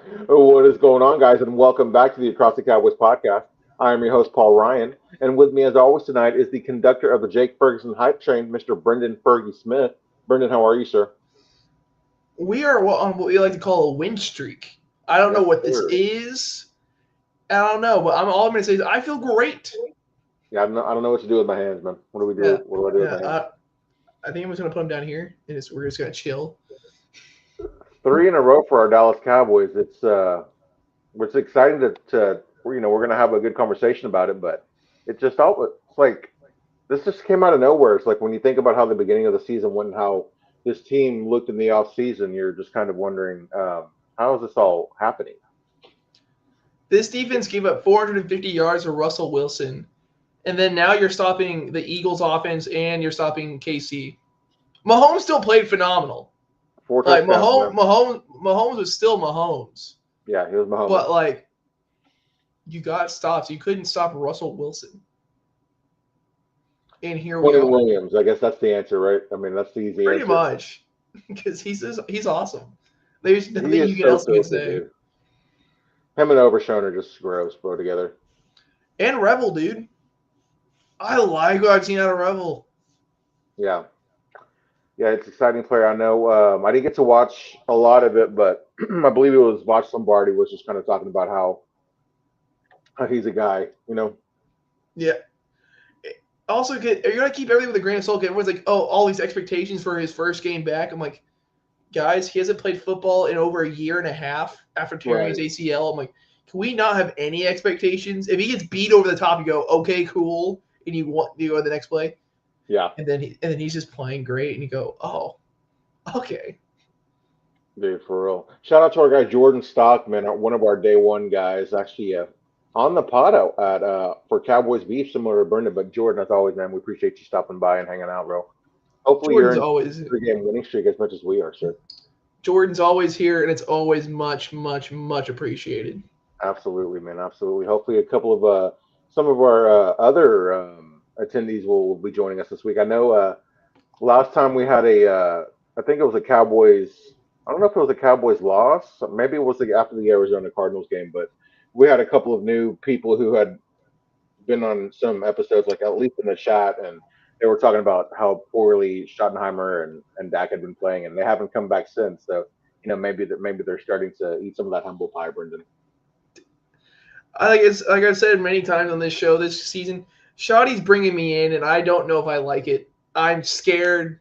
What is going on, guys, and welcome back to the Across the Cowboys podcast. I am your host, Paul Ryan, and with me, as always, tonight is the conductor of the Jake Ferguson Hype Train, Mr. Brendan Fergie Smith. Brendan, how are you, sir? We are on what we like to call a win streak. I don't know Yes, what this sir. is. I don't know, but all I'm going to say is I feel great. Yeah, I don't know what to do with my hands, man. What do we do? Yeah, What do I do with yeah. my hands? I think I'm just going to put them down here, and we're just going to chill. Three in a row for our Dallas Cowboys. It's exciting to we're gonna have a good conversation about it, but it just felt it's like this just came out of nowhere. It's like when you think about how the beginning of the season went and how this team looked in the off season, you're just kind of wondering how is this all happening? This defense gave up 450 yards to Russell Wilson, and then now you're stopping the Eagles' offense and you're stopping KC. Mahomes still played phenomenal. Four Like touchdowns, man. Mahomes was still Mahomes, Yeah, he was Mahomes. but like you got stops. You couldn't stop Russell Wilson, and here we Quentin are. Williams, I guess that's the answer, right? I mean, that's the easy Pretty answer. much, because he's awesome. There's He nothing is you can so else you can filthy, say. dude. Him and Overshone are just gross, bro, together. And Rebel, dude, I like what I've seen out of Rebel. Yeah, yeah, it's an exciting player. I know. I didn't get to watch a lot of it, but I believe it was Watch Lombardi was just kind of talking about how he's a guy. Yeah. Also, you're gonna keep everything with a grain of salt. Everyone's like, "Oh, all these expectations for his first game back." I'm like, guys, he hasn't played football in over a year and a half after tearing his Right. ACL. I'm like, can we not have any expectations? If he gets beat over the top, you go, "Okay, cool," and you go to the next play, Yeah, and then he's just playing great, and you go, "Oh, okay." dude, for real. Shout out to our guy Jordan Stockman, one of our day one guys, actually on the pod out at for Cowboys Beef, similar to Brendan. But Jordan, as always, man, we appreciate you stopping by and hanging out, bro. Hopefully, you're Jordan's in always the game winning streak as much as we are, sir. Jordan's always here, and it's always much, much, much appreciated. Absolutely, man. Absolutely. Hopefully, a couple of some of our other attendees will be joining us this week. I know last time we had I think it was a Cowboys. I don't know if it was a Cowboys loss. Maybe it was after the Arizona Cardinals game, but we had a couple of new people who had been on some episodes, like at least in the chat, and they were talking about how poorly Schottenheimer and Dak had been playing, and they haven't come back since. So maybe they're starting to eat some of that humble pie, Brendan. Like I've said many times on this show this season, Shoddy's bringing me in, and I don't know if I like it. I'm scared.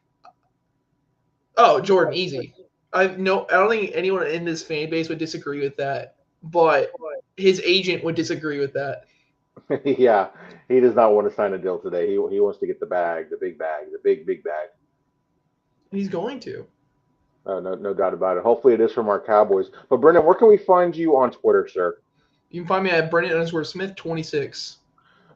Oh, Jordan, easy. I don't think anyone in this fan base would disagree with that, but his agent would disagree with that. Yeah, he does not want to sign a deal today. He wants to get the bag, the big bag, the big bag. He's going to. No doubt about it. Hopefully, it is from our Cowboys. But Brendan, where can we find you on Twitter, sir? You can find me at Brendan_Smith 26.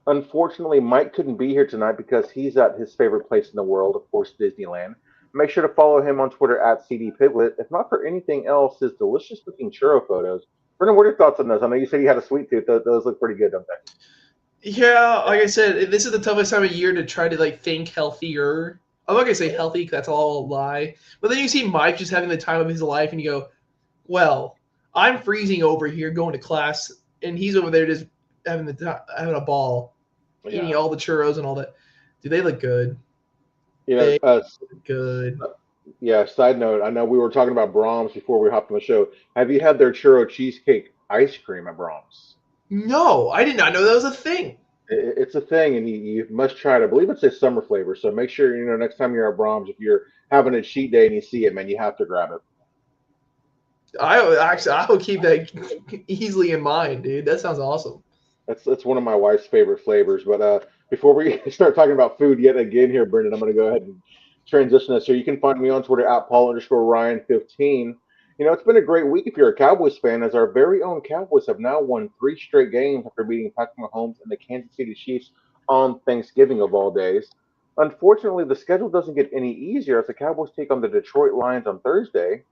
Unfortunately, Mike couldn't be here tonight because he's at his favorite place in the world, of course, Disneyland. Make sure to follow him on Twitter at CD Piglet. If not for anything else, his delicious looking churro photos. Brendan, what are your thoughts on those? I know you said you had a sweet tooth. Those look pretty good, don't they? Yeah, like I said, this is the toughest time of year to try to think healthier. I'm not gonna say healthy because that's all a lie. But then you see Mike just having the time of his life, and you go, "Well, I'm freezing over here going to class, and he's over there just having a ball, Yeah. eating all the churros and all that." Do they look good? You know, They look good. yeah, side note, I know we were talking about Brahms before we hopped on the show. Have you had their churro cheesecake ice cream at Brahms? No, I did not know that was a thing. It's a thing, and you must try it. I believe it's a summer flavor, so make sure next time you're at Brahms, if you're having a cheat day and you see it, man, you have to grab it. I will keep that easily in mind, dude. That sounds awesome. That's one of my wife's favorite flavors. But before we start talking about food yet again here, Brendan, I'm going to go ahead and transition us. So you can find me on Twitter at Paul_Ryan15. It's been a great week if you're a Cowboys fan, as our very own Cowboys have now won 3 straight games after beating Patrick Mahomes and the Kansas City Chiefs on Thanksgiving of all days. Unfortunately, the schedule doesn't get any easier as the Cowboys take on the Detroit Lions on Thursday.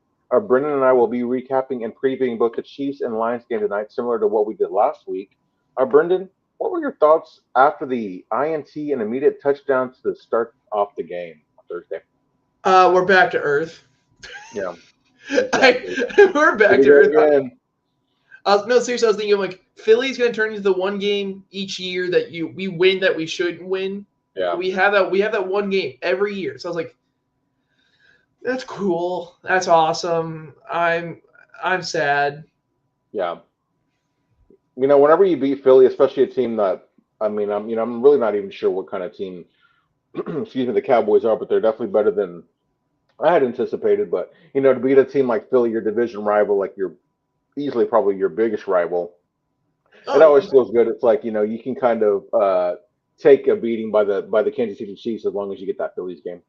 Brendan and I will be recapping and previewing both the Chiefs and Lions game tonight, similar to what we did last week. Brendan, what were your thoughts after the INT and immediate touchdown to start off the game on Thursday? We're back to earth. Yeah, exactly. We're Here back we to go earth. again. No, seriously, I was thinking like Philly's going to turn into the one game each year that we win that we shouldn't win. Yeah. We have that one game every year. So I was like, that's cool. That's awesome. I'm sad. Yeah. Whenever you beat Philly, especially a team that I'm really not even sure what kind of team, excuse me, the Cowboys are, but they're definitely better than I had anticipated. But to beat a team like Philly, your division rival, like you're easily probably your biggest rival, it Oh, always feels good. It's like you can kind of take a beating by the Kansas City Chiefs as long as you get that Phillies game.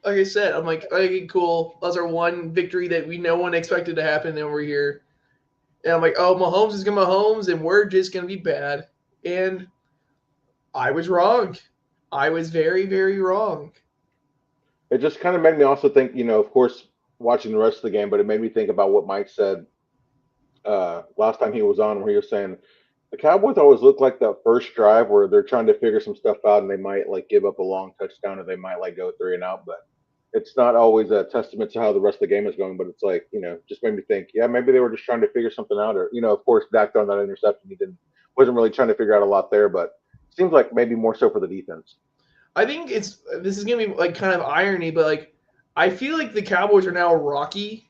like I said, I'm like, okay, cool. That's our one victory that no one expected to happen, and we're here. And I'm like, oh, Mahomes is gonna Mahomes, and we're just gonna be bad. And I was wrong. I was very, very wrong. It just kind of made me also think, of course, watching the rest of the game, but it made me think about what Mike said last time he was on, where he was saying the Cowboys always look like that first drive where they're trying to figure some stuff out and they might like give up a long touchdown or they might like go three and out, but it's not always a testament to how the rest of the game is going. But it's like, just made me think, yeah, maybe they were just trying to figure something out, or of course, Dak throwing that interception, he didn't wasn't really trying to figure out a lot there, but it seems like maybe more so for the defense. I think this is gonna be like kind of irony, but like I feel like the Cowboys are now Rocky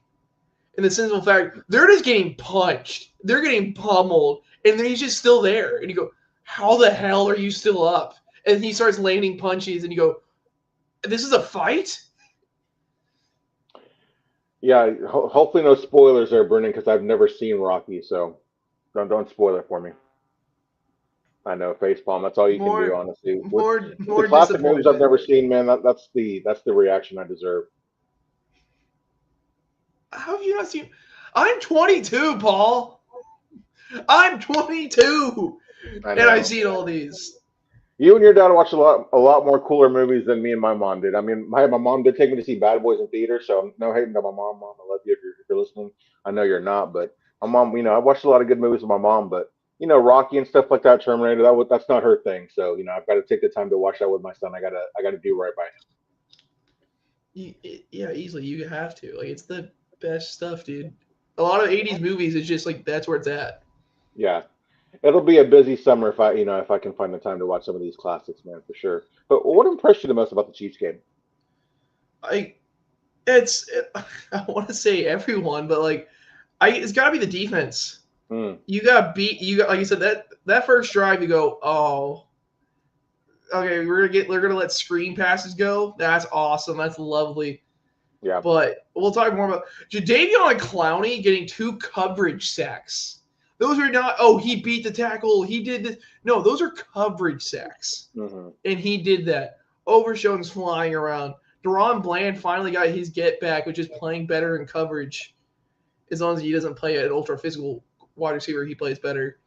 in the simple fact they're just getting punched, they're getting pummeled, and then he's just still there, and you go, how the hell are you still up? And he starts landing punches, and you go, this is a fight. Yeah, hopefully no spoilers there, Brendan, because I've never seen Rocky, so don't spoil it for me. I know facepalm. That's all you can do, More, honestly. With the more classic movies I've disappointment. never seen, man, that's the reaction I deserve. How have you not seen? I'm 22, Paul. I'm 22, I and I've know. seen all these. You and your dad watched a lot more cooler movies than me and my mom did. I mean, my mom did take me to see Bad Boys in theater, so no hating on my mom. Mom, I love you if you're listening. I know you're not, but my mom, I watched a lot of good movies with my mom, but Rocky and stuff like that, Terminator, that's not her thing. So I've got to take the time to watch that with my son. I gotta do right by him. Yeah, easily you have to. Like it's the best stuff, dude. A lot of '80s movies is just like that's where it's at. Yeah, it'll be a busy summer if I can find the time to watch some of these classics, man, for sure. But what impressed you the most about the Chiefs game? I it's I want to say everyone, but like it's got to be the defense. Hmm. You got beat. You got like you said that first drive. You go, oh, okay, we're gonna let screen passes go. That's awesome. That's lovely. Yeah. But we'll talk more about Jadeveon and Clowney getting 2 coverage sacks. Those are not. Oh, he beat the tackle. He did this. No, those are coverage sacks, Hmm. and he did that. Overshown's flying around. Deron Bland finally got his get back, which is playing better in coverage. As long as he doesn't play an ultra physical wide receiver, he plays better.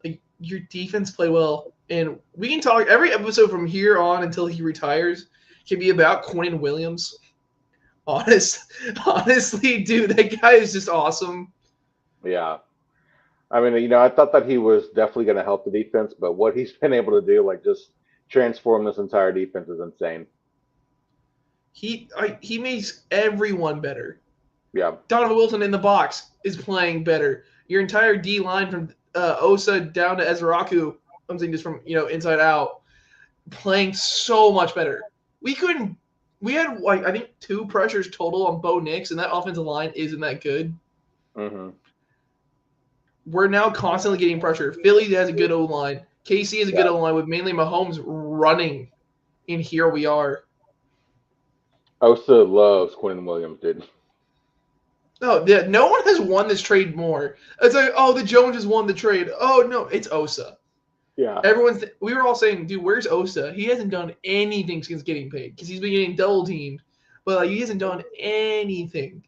Like your defense play well, and we can talk every episode from here on until he retires can be about Quinn Williams. Honestly, dude, that guy is just awesome. Yeah. I mean, I thought that he was definitely going to help the defense, but what he's been able to do, like just transform this entire defense, is insane. He makes everyone better. Yeah. Donovan Wilson in the box is playing better. Your entire D line from Osa down to Ezraku, I'm saying just from inside out, playing so much better. We had like I think 2 pressures total on Bo Nix, and that offensive line isn't that good. Hmm. We're now constantly getting pressure. Philly has a good O line. KC has a good Yeah. O line with mainly Mahomes running. And here we are. Osa loves Quinn Williams, dude. No, no one has won this trade more. It's like, oh, the Joneses won the trade. Oh no, it's Osa. Yeah. We were all saying, dude, where's Osa? He hasn't done anything since getting paid because he's been getting double teamed, but like he hasn't done anything.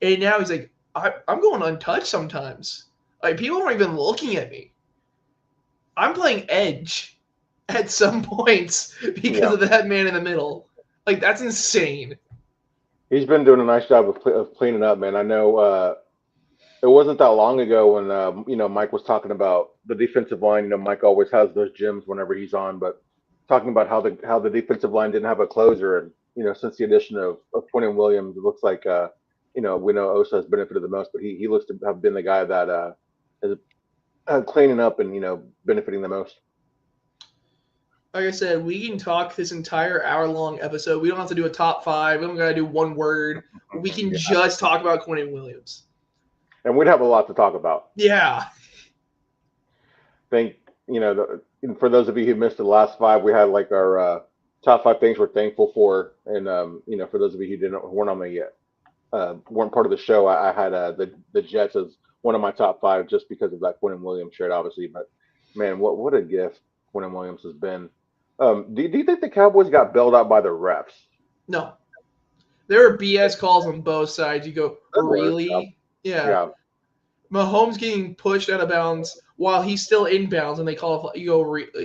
And now he's like, I'm going untouched sometimes. Like people aren't even looking at me. I'm playing edge at some points because Yeah. of that man in the middle. Like that's insane. He's been doing a nice job of cleaning up, man. I know it wasn't that long ago when Mike was talking about the defensive line. Mike always has those gems whenever he's on, but talking about how the defensive line didn't have a closer, and since the addition of Quinn Williams, it looks like we know Osa has benefited the most, but he looks to have been the guy that is cleaning up and benefiting the most. Like I said, we can talk this entire hour-long episode. We don't have to do a top five. We don't got to do one word. We can Yeah. just talk about Quentin Williams. And we'd have a lot to talk about. Yeah. Think for those of you who missed the last five, we had like our top five things we're thankful for, and for those of you who weren't on the weren't part of the show, I had the Jets as one of my top five just because of that Quentin Williams shirt, obviously. But man, what a gift Quentin Williams has been. Do you think the Cowboys got bailed out by the refs? No. There are BS calls on both sides. You go, really? Yeah. Mahomes getting pushed out of bounds while he's still in bounds, and they call it. You go,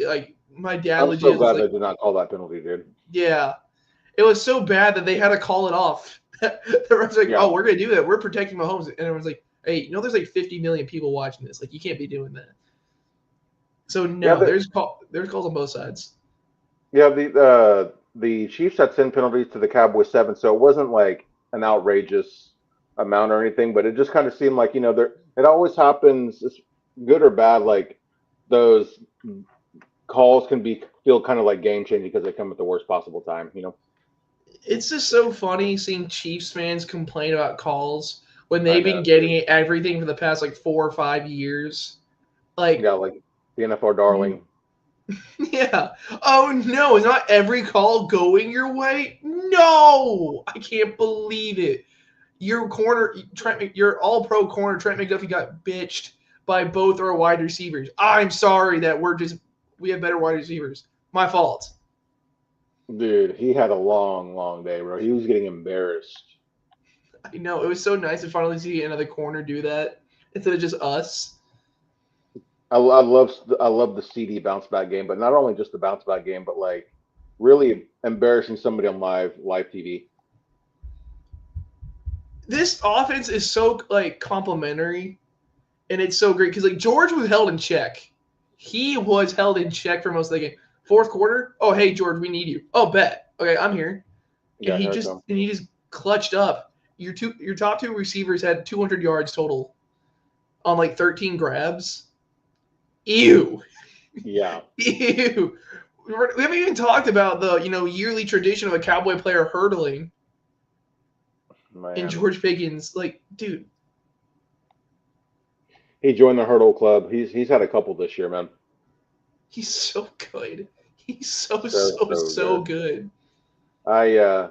like my dad. I'm legit so glad was like, they did not call that penalty, dude. Yeah, it was so bad that they had to call it off. The refs like, oh, we're gonna do that. We're protecting Mahomes, and everyone's like, hey, there's like 50 million people watching this. Like, you can't be doing that. So no, there's calls on both sides. Yeah, the Chiefs had 10 penalties to the Cowboys 7, so it wasn't like an outrageous amount or anything, but it just kind of seemed like it always happens, good or bad. Like those calls can feel kind of like game changing because they come at the worst possible time. It's just so funny seeing Chiefs fans complain about calls when they've been getting everything for the past like 4 or 5 years. Like the NFL darling. Yeah. Oh no, is not every call going your way? No, I can't believe it. Your all-pro corner Trent McDuffie got bitched by both our wide receivers. I'm sorry that we have better wide receivers. My fault. Dude, he had a long, long day, bro. He was getting embarrassed. I know. It was so nice to finally see another corner do that instead of just us. I love the CD bounce back game, but not only just the bounce back game, but like really embarrassing somebody on live TV. This offense is so like complimentary, and it's so great because like George was held in check. He was held in check for most of the game. Fourth quarter, oh hey George, we need you. Oh bet, okay, I'm here. And he just clutched up. Your top two receivers had 200 yards total on like 13 grabs. Ew. Yeah. Ew. We haven't even talked about the yearly tradition of a Cowboy player hurdling. Man. And George Pickens, like, dude. He joined the hurdle club. He's had a couple this year, man. He's so good. He's so good. I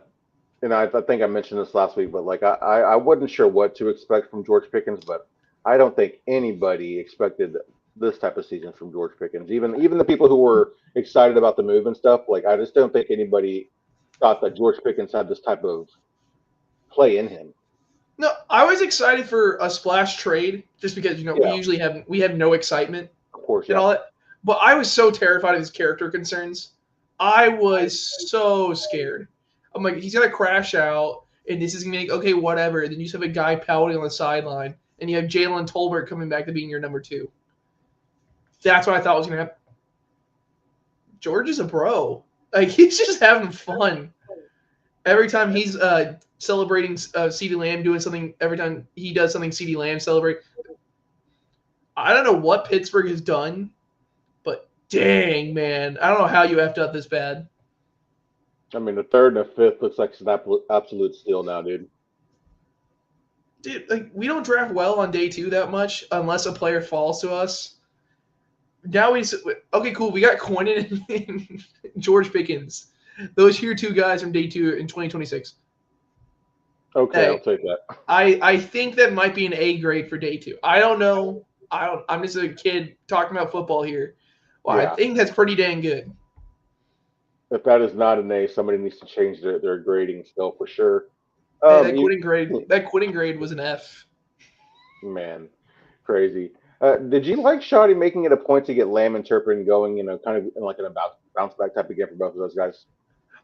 think I mentioned this last week, but like I wasn't sure what to expect from George Pickens, but I don't think anybody expected this type of season from George Pickens. Even the people who were excited about the move and stuff, like I just don't think anybody thought that George Pickens had this type of play in him. No, I was excited for a splash trade just because we have no excitement, of course, and all that. But I was so terrified of his character concerns. I was so scared. I'm like, he's gonna crash out, and this is gonna be like, okay, whatever. And then you just have a guy pouting on the sideline, and you have Jalen Tolbert coming back to being your number 2. That's what I thought was gonna happen. George is a bro. Like he's just having fun. Every time he's celebrating CeeDee Lamb doing something, every time he does something CeeDee Lamb celebrate. I don't know what Pittsburgh has done, but dang, man. I don't know how you effed up this bad. I mean, the third and the fifth looks like an absolute steal now, dude. Dude, like we don't draft well on day 2 that much unless a player falls to us. Now okay, cool. We got Quentin and George Pickens. Those are your 2 guys from day 2 in 2026. Okay, hey, I'll take that. I think that might be an A grade for day 2. I don't know. I'm just a kid talking about football here. Well, yeah. I think that's pretty dang good. If that is not an A, somebody needs to change their grading still for sure. Hey, that quitting grade was an F. Man, crazy. Did you like Shoddy making it a point to get Lamb and Turpin going, kind of like in a bounce back type of game for both of those guys?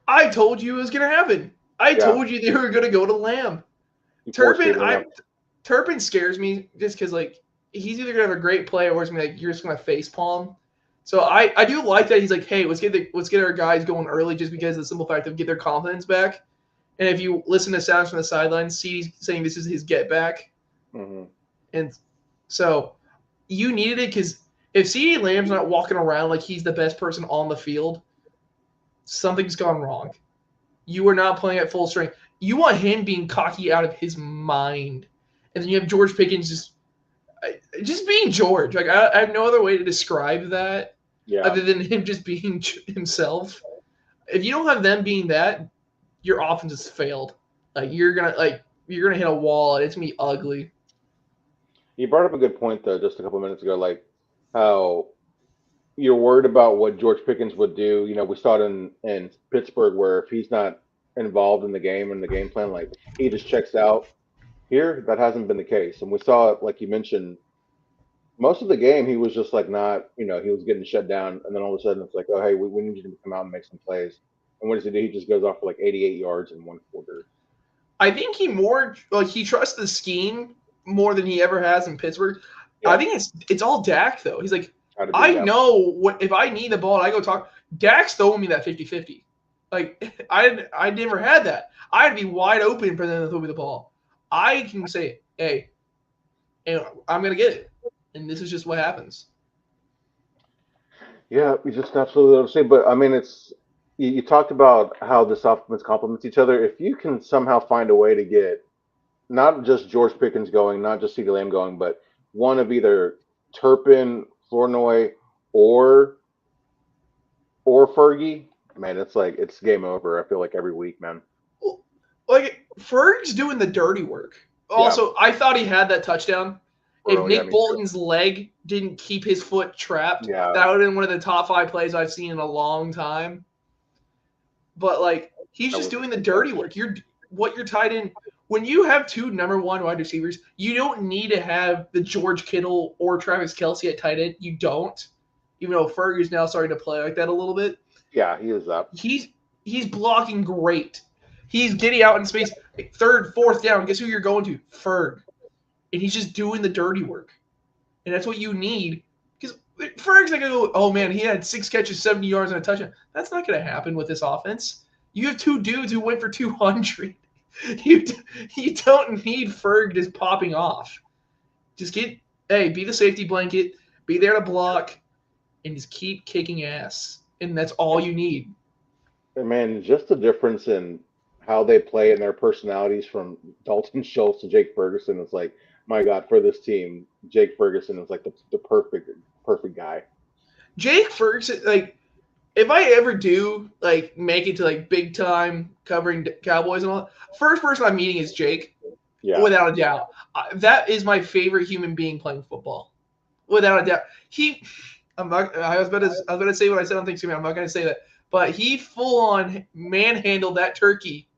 I told you it was going to happen. I told you they were going to go to Lamb. Turpin scares me just because, like, he's either going to have a great play or it's going to be like, you're just going to face palm. So I do like that he's like, hey, let's get our guys going early just because of the simple fact of get their confidence back. And if you listen to sounds from the sidelines, CeeDee's saying this is his get back. Mm-hmm. And so you needed it because if CeeDee Lamb's not walking around like he's the best person on the field, something's gone wrong. You are not playing at full strength. You want him being cocky out of his mind. And then you have George Pickens just being George. Like I have no other way to describe that other than him just being himself. If you don't have them being that, your offense has failed. You're gonna hit a wall and it's gonna be ugly. You brought up a good point though, just a couple minutes ago, like how you're worried about what George Pickens would do. You know, we saw it in Pittsburgh where if he's not involved in the game and the game plan, like he just checks out. Here, that hasn't been the case, and we saw it, like you mentioned, most of the game he was just like not, he was getting shut down, and then all of a sudden it's like, oh hey, we need you to come out and make some plays. And what does he do? He just goes off for like 88 yards in one quarter. I think he trusts the scheme more than he ever has in Pittsburgh. Yeah. I think it's all Dak though. He's like, I know what if I need the ball and I go talk. Dak's throwing me that 50-50. Like I never had that. I'd be wide open for them to throw me the ball. I can say, hey, and I'm gonna get it, and this is just what happens. Yeah, you just absolutely understand. But I mean, you talked about how this offense complements each other. If you can somehow find a way to get not just George Pickens going, not just CeeDee Lamb going, but one of either Turpin, Flournoy, or Fergie, man, it's game over. I feel like every week, man. Like Ferg's doing the dirty work. Also, I thought he had that touchdown. If Nick Bolton's leg didn't keep his foot trapped, that would have been one of the top 5 plays I've seen in a long time. But like he's just doing the dirty work. You're tied in. When you have 2 number 1 wide receivers, you don't need to have the George Kittle or Travis Kelce at tight end. You don't. Even though Fergie's now starting to play like that a little bit. Yeah, he is up. He's blocking great. He's getting out in space. Like 3rd, 4th down. Guess who you're going to? Ferg. And he's just doing the dirty work. And that's what you need. Because Ferg's not going to go, oh, man, he had 6 catches, 70 yards, and a touchdown. That's not going to happen with this offense. You have 2 dudes who went for 200. You don't need Ferg just popping off. Just be the safety blanket, be there to block, and just keep kicking ass. And that's all you need. And man, just the difference in how they play and their personalities from Dalton Schultz to Jake Ferguson. It's like, my God, for this team, Jake Ferguson is like the perfect guy. Jake Ferguson, like, if I ever do like make it to like big time covering Cowboys and all, first person I'm meeting is Jake. Yeah. Without a doubt. That is my favorite human being playing football. Without a doubt. I was about to say what I said on Thanksgiving. I'm not going to say that. But he full on manhandled that turkey.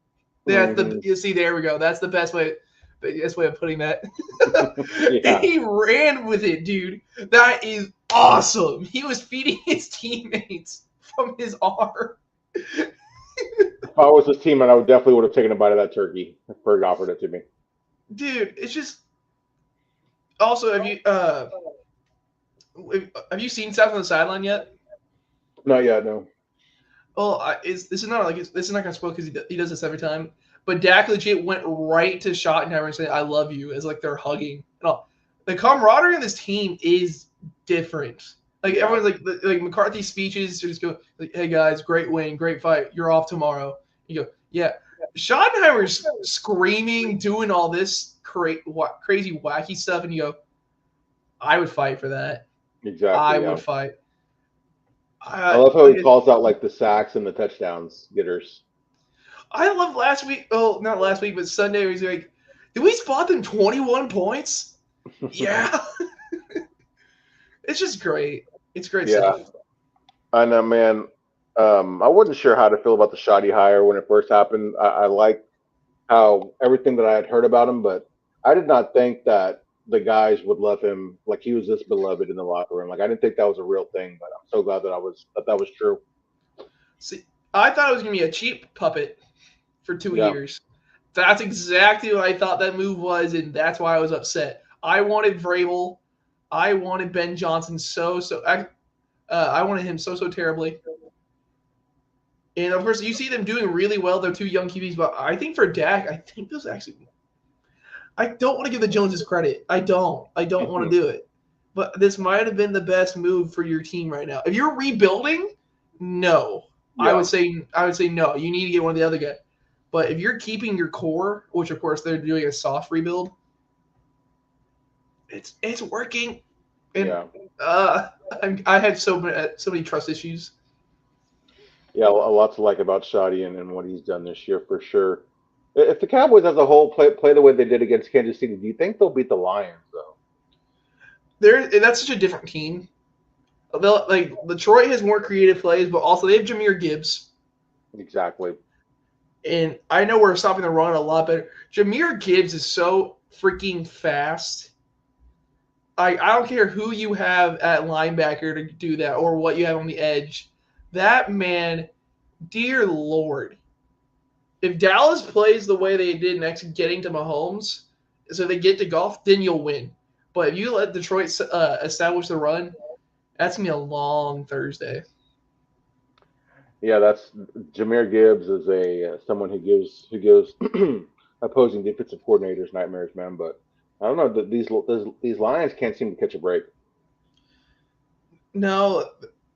You see, there we go. That's the best way of putting that. Yeah. He ran with it, dude. That is awesome. He was feeding his teammates from his arm. If I was his teammate, I definitely would have taken a bite of that turkey if Ferg offered it to me. Dude, it's just. Also, have you seen stuff on the sideline yet? Not yet, no. Well, this is not going to spoil because he does this every time. But Dak legit went right to Schottenheimer and said, "I love you," as like they're hugging. The camaraderie of this team is different. Like everyone's like McCarthy's speeches just go like, "Hey guys, great win, great fight. You're off tomorrow." You go, "Yeah." Schottenheimer's screaming, doing all this crazy, wacky stuff, and you go, "I would fight for that." Exactly. I would fight. I love how he calls out like the sacks and the touchdowns getters. I love last week. Oh, not last week, but Sunday. He's like, "Did we spot them 21 points?" Yeah. It's just great. It's great stuff. I know, man. I wasn't sure how to feel about the Shoddy hire when it first happened. I like how everything that I had heard about him, but I did not think that the guys would love him like he was this beloved in the locker room. Like I didn't think that was a real thing, but I'm so glad that that was true. See, I thought it was gonna be a cheap puppet for 2 years. That's exactly what I thought that move was, and that's why I was upset. I wanted Vrabel. I wanted Ben Johnson I wanted him so terribly. And of course, you see them doing really well. They're two young QBs, but I think for Dak, I think this actually. I don't want to give the Joneses credit. I don't. I don't want to do it. But this might have been the best move for your team right now. If you're rebuilding, no. Yeah. I would say no. You need to get one of the other guys. But if you're keeping your core, which of course they're doing a soft rebuild, it's working. And I had so many trust issues. Yeah, a lot to like about Shoddy and what he's done this year for sure. If the Cowboys as a whole play the way they did against Kansas City, do you think they'll beat the Lions though? That's such a different team. Like Detroit has more creative plays, but also they have Jahmyr Gibbs. Exactly. And I know we're stopping the run a lot better. Jahmyr Gibbs is so freaking fast. I don't care who you have at linebacker to do that or what you have on the edge. That man, dear Lord. If Dallas plays the way they did next getting to Mahomes, so they get to Goff, then you'll win. But if you let Detroit establish the run, that's going to be a long Thursday. Yeah, that's Jahmyr Gibbs is someone who gives opposing defensive coordinators nightmares, man. But I don't know, these Lions can't seem to catch a break. No,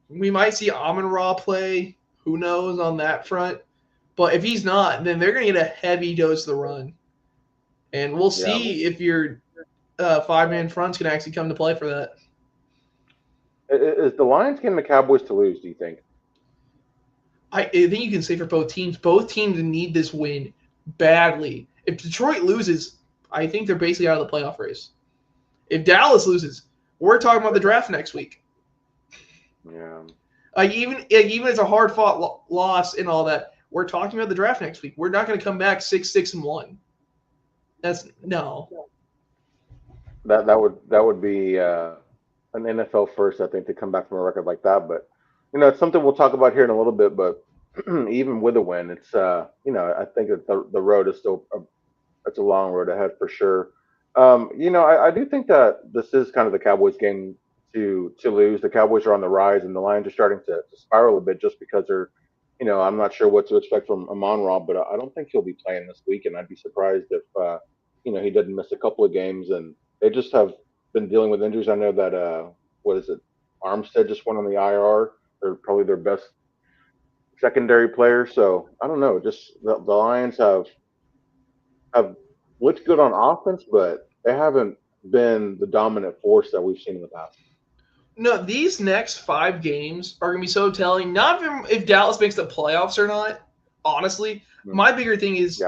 we might see Amon-Ra play. Who knows on that front? But if he's not, then they're going to get a heavy dose of the run. And we'll see if your five-man front's going to actually come to play for that. Is the Lions game the Cowboys to lose, do you think? I think you can say for both teams. Both teams need this win badly. If Detroit loses, I think they're basically out of the playoff race. If Dallas loses, we're talking about the draft next week. Yeah. Even it's a hard-fought loss and all that, we're talking about the draft next week. We're not going to come back 6-1. That's no. That would be an NFL first, I think, to come back from a record like that. But it's something we'll talk about here in a little bit. But even with a win, it's I think that the road is still it's a long road ahead for sure. I do think that this is kind of the Cowboys game to lose. The Cowboys are on the rise, and the Lions are starting to spiral a bit just because they're. I'm not sure what to expect from Amon-Ra, but I don't think he'll be playing this week, and I'd be surprised if he doesn't miss a couple of games. And they just have been dealing with injuries. I know that what is it? Armstead just went on the IR. They're probably their best secondary player. So I don't know. Just the Lions have looked good on offense, but they haven't been the dominant force that we've seen in the past. No, these next 5 games are going to be so telling. Not if Dallas makes the playoffs or not, honestly. My bigger thing is,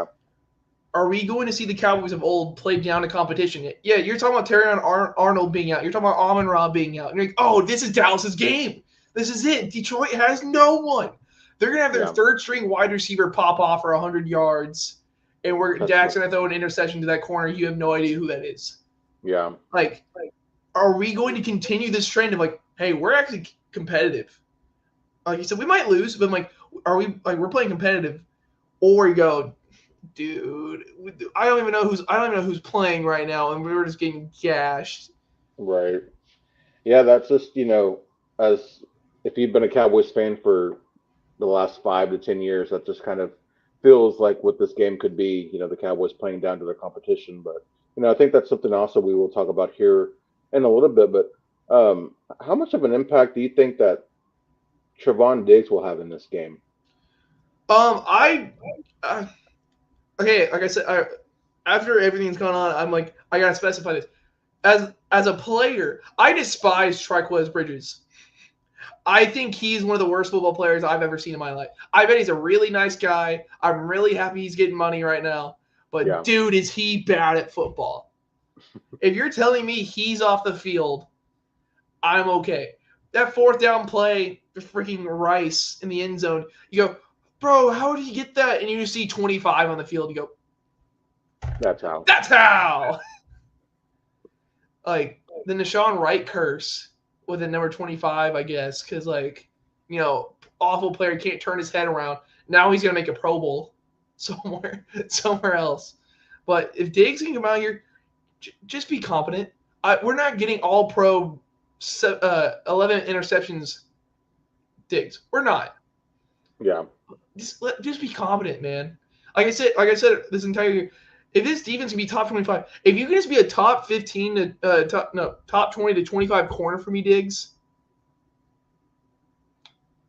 are we going to see the Cowboys of old play down to competition? Yeah, you're talking about Terrion Arnold being out. You're talking about Amon-Ra being out. And you're like, oh, this is Dallas's game. This is it. Detroit has no one. They're going to have their third-string wide receiver pop off for 100 yards, and Dak's going to throw an interception to that corner. You have no idea who that is. Yeah. Like are we going to continue this trend of hey, we're actually competitive? Like you said, we might lose, but are we we're playing competitive? Or you go, dude, I don't even know who's playing right now, and we're just getting gashed. Right. Yeah, that's just as if you've been a Cowboys fan for the last 5 to 10 years, that just kind of feels like what this game could be. The Cowboys playing down to their competition, but I think that's something also we will talk about here in a little bit. But how much of an impact do you think that Trevon Diggs will have in this game? Okay, like I said, after everything's gone on, I'm I gotta specify this. As a player, I despise Triquez Bridges. I think he's one of the worst football players I've ever seen in my life. I bet he's a really nice guy. I'm really happy he's getting money right now. But dude, is he bad at football? If you're telling me he's off the field, I'm okay. That 4th down play, the freaking Rice in the end zone, you go, bro, how did he get that? And you see 25 on the field, you go, that's how. That's how. The Nashawn Wright curse with the number 25, I guess, because awful player can't turn his head around. Now he's gonna make a Pro Bowl somewhere else. But if Diggs can come out here, just be competent. We're not getting all pro 11 interceptions Diggs. We're not. Yeah. Just be competent, man. Like I said, this entire year, if this defense can be top 25, if you can just be a top 15 to top 20 to 25 corner for me, Diggs,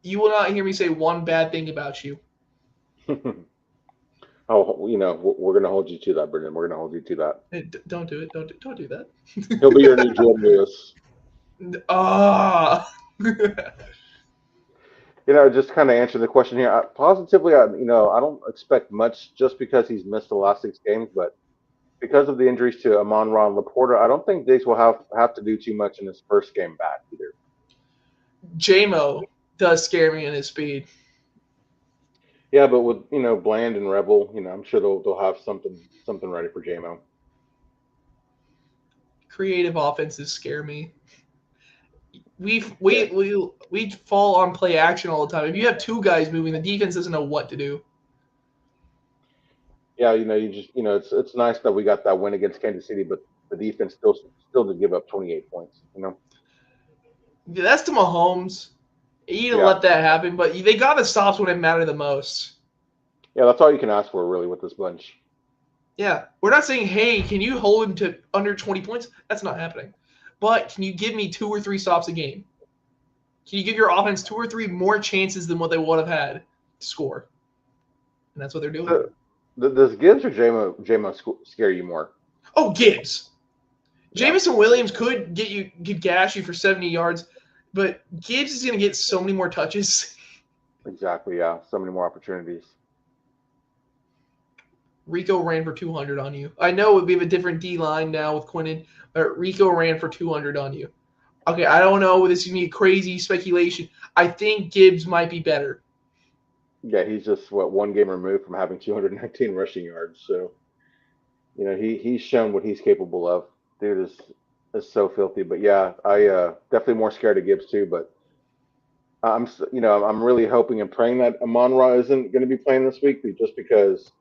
you will not hear me say one bad thing about you. Oh, we're going to hold you to that, Brendan. We're going to hold you to that. Don't do it. Don't do He'll be your that. new Jordan Lewis. Ah. Just kind of answer the question here. Positively, I don't expect much just because he's missed the last 6 games, but because of the injuries to Amon-Ra and Laporta, I don't think Diggs will have to do too much in his first game back either. JMO does scare me in his speed. Yeah, but with Bland and Rebel, I'm sure they'll have something ready for JMO. Creative offenses scare me. We Yeah, we we we fall on play action all the time. If you have two guys moving, the defense doesn't know what to do. yeah, you just it's nice that we got that win against Kansas City, but the defense still did give up 28 points. That's to Mahomes. You didn't Yeah, let that happen, but they got the stops when it mattered the most. yeah, that's all you can ask for really with this bunch. Yeah, we're not saying, hey, can you hold him to under 20 points? That's not happening. But can you give me 2 or 3 stops a game? Can you give your offense 2 or 3 more chances than what they would have had to score? And that's what they're doing. Does Gibbs or JMO scare you more? Oh, Gibbs. Yeah, Jamison Williams could gash you for 70 yards, but Gibbs is going to get so many more touches. exactly. Yeah, so many more opportunities. Rico ran for 200 on you. I know we have a different D line now with Quinnen, but Rico ran for 200 on you. Okay, I don't know. This is going to be crazy speculation. I think Gibbs might be better. Yeah, he's just one game removed from having 219 rushing yards. So he's shown what he's capable of. Dude is so filthy. But yeah, I definitely more scared of Gibbs too. But I'm really hoping and praying that Amon-Ra isn't going to be playing this week, just because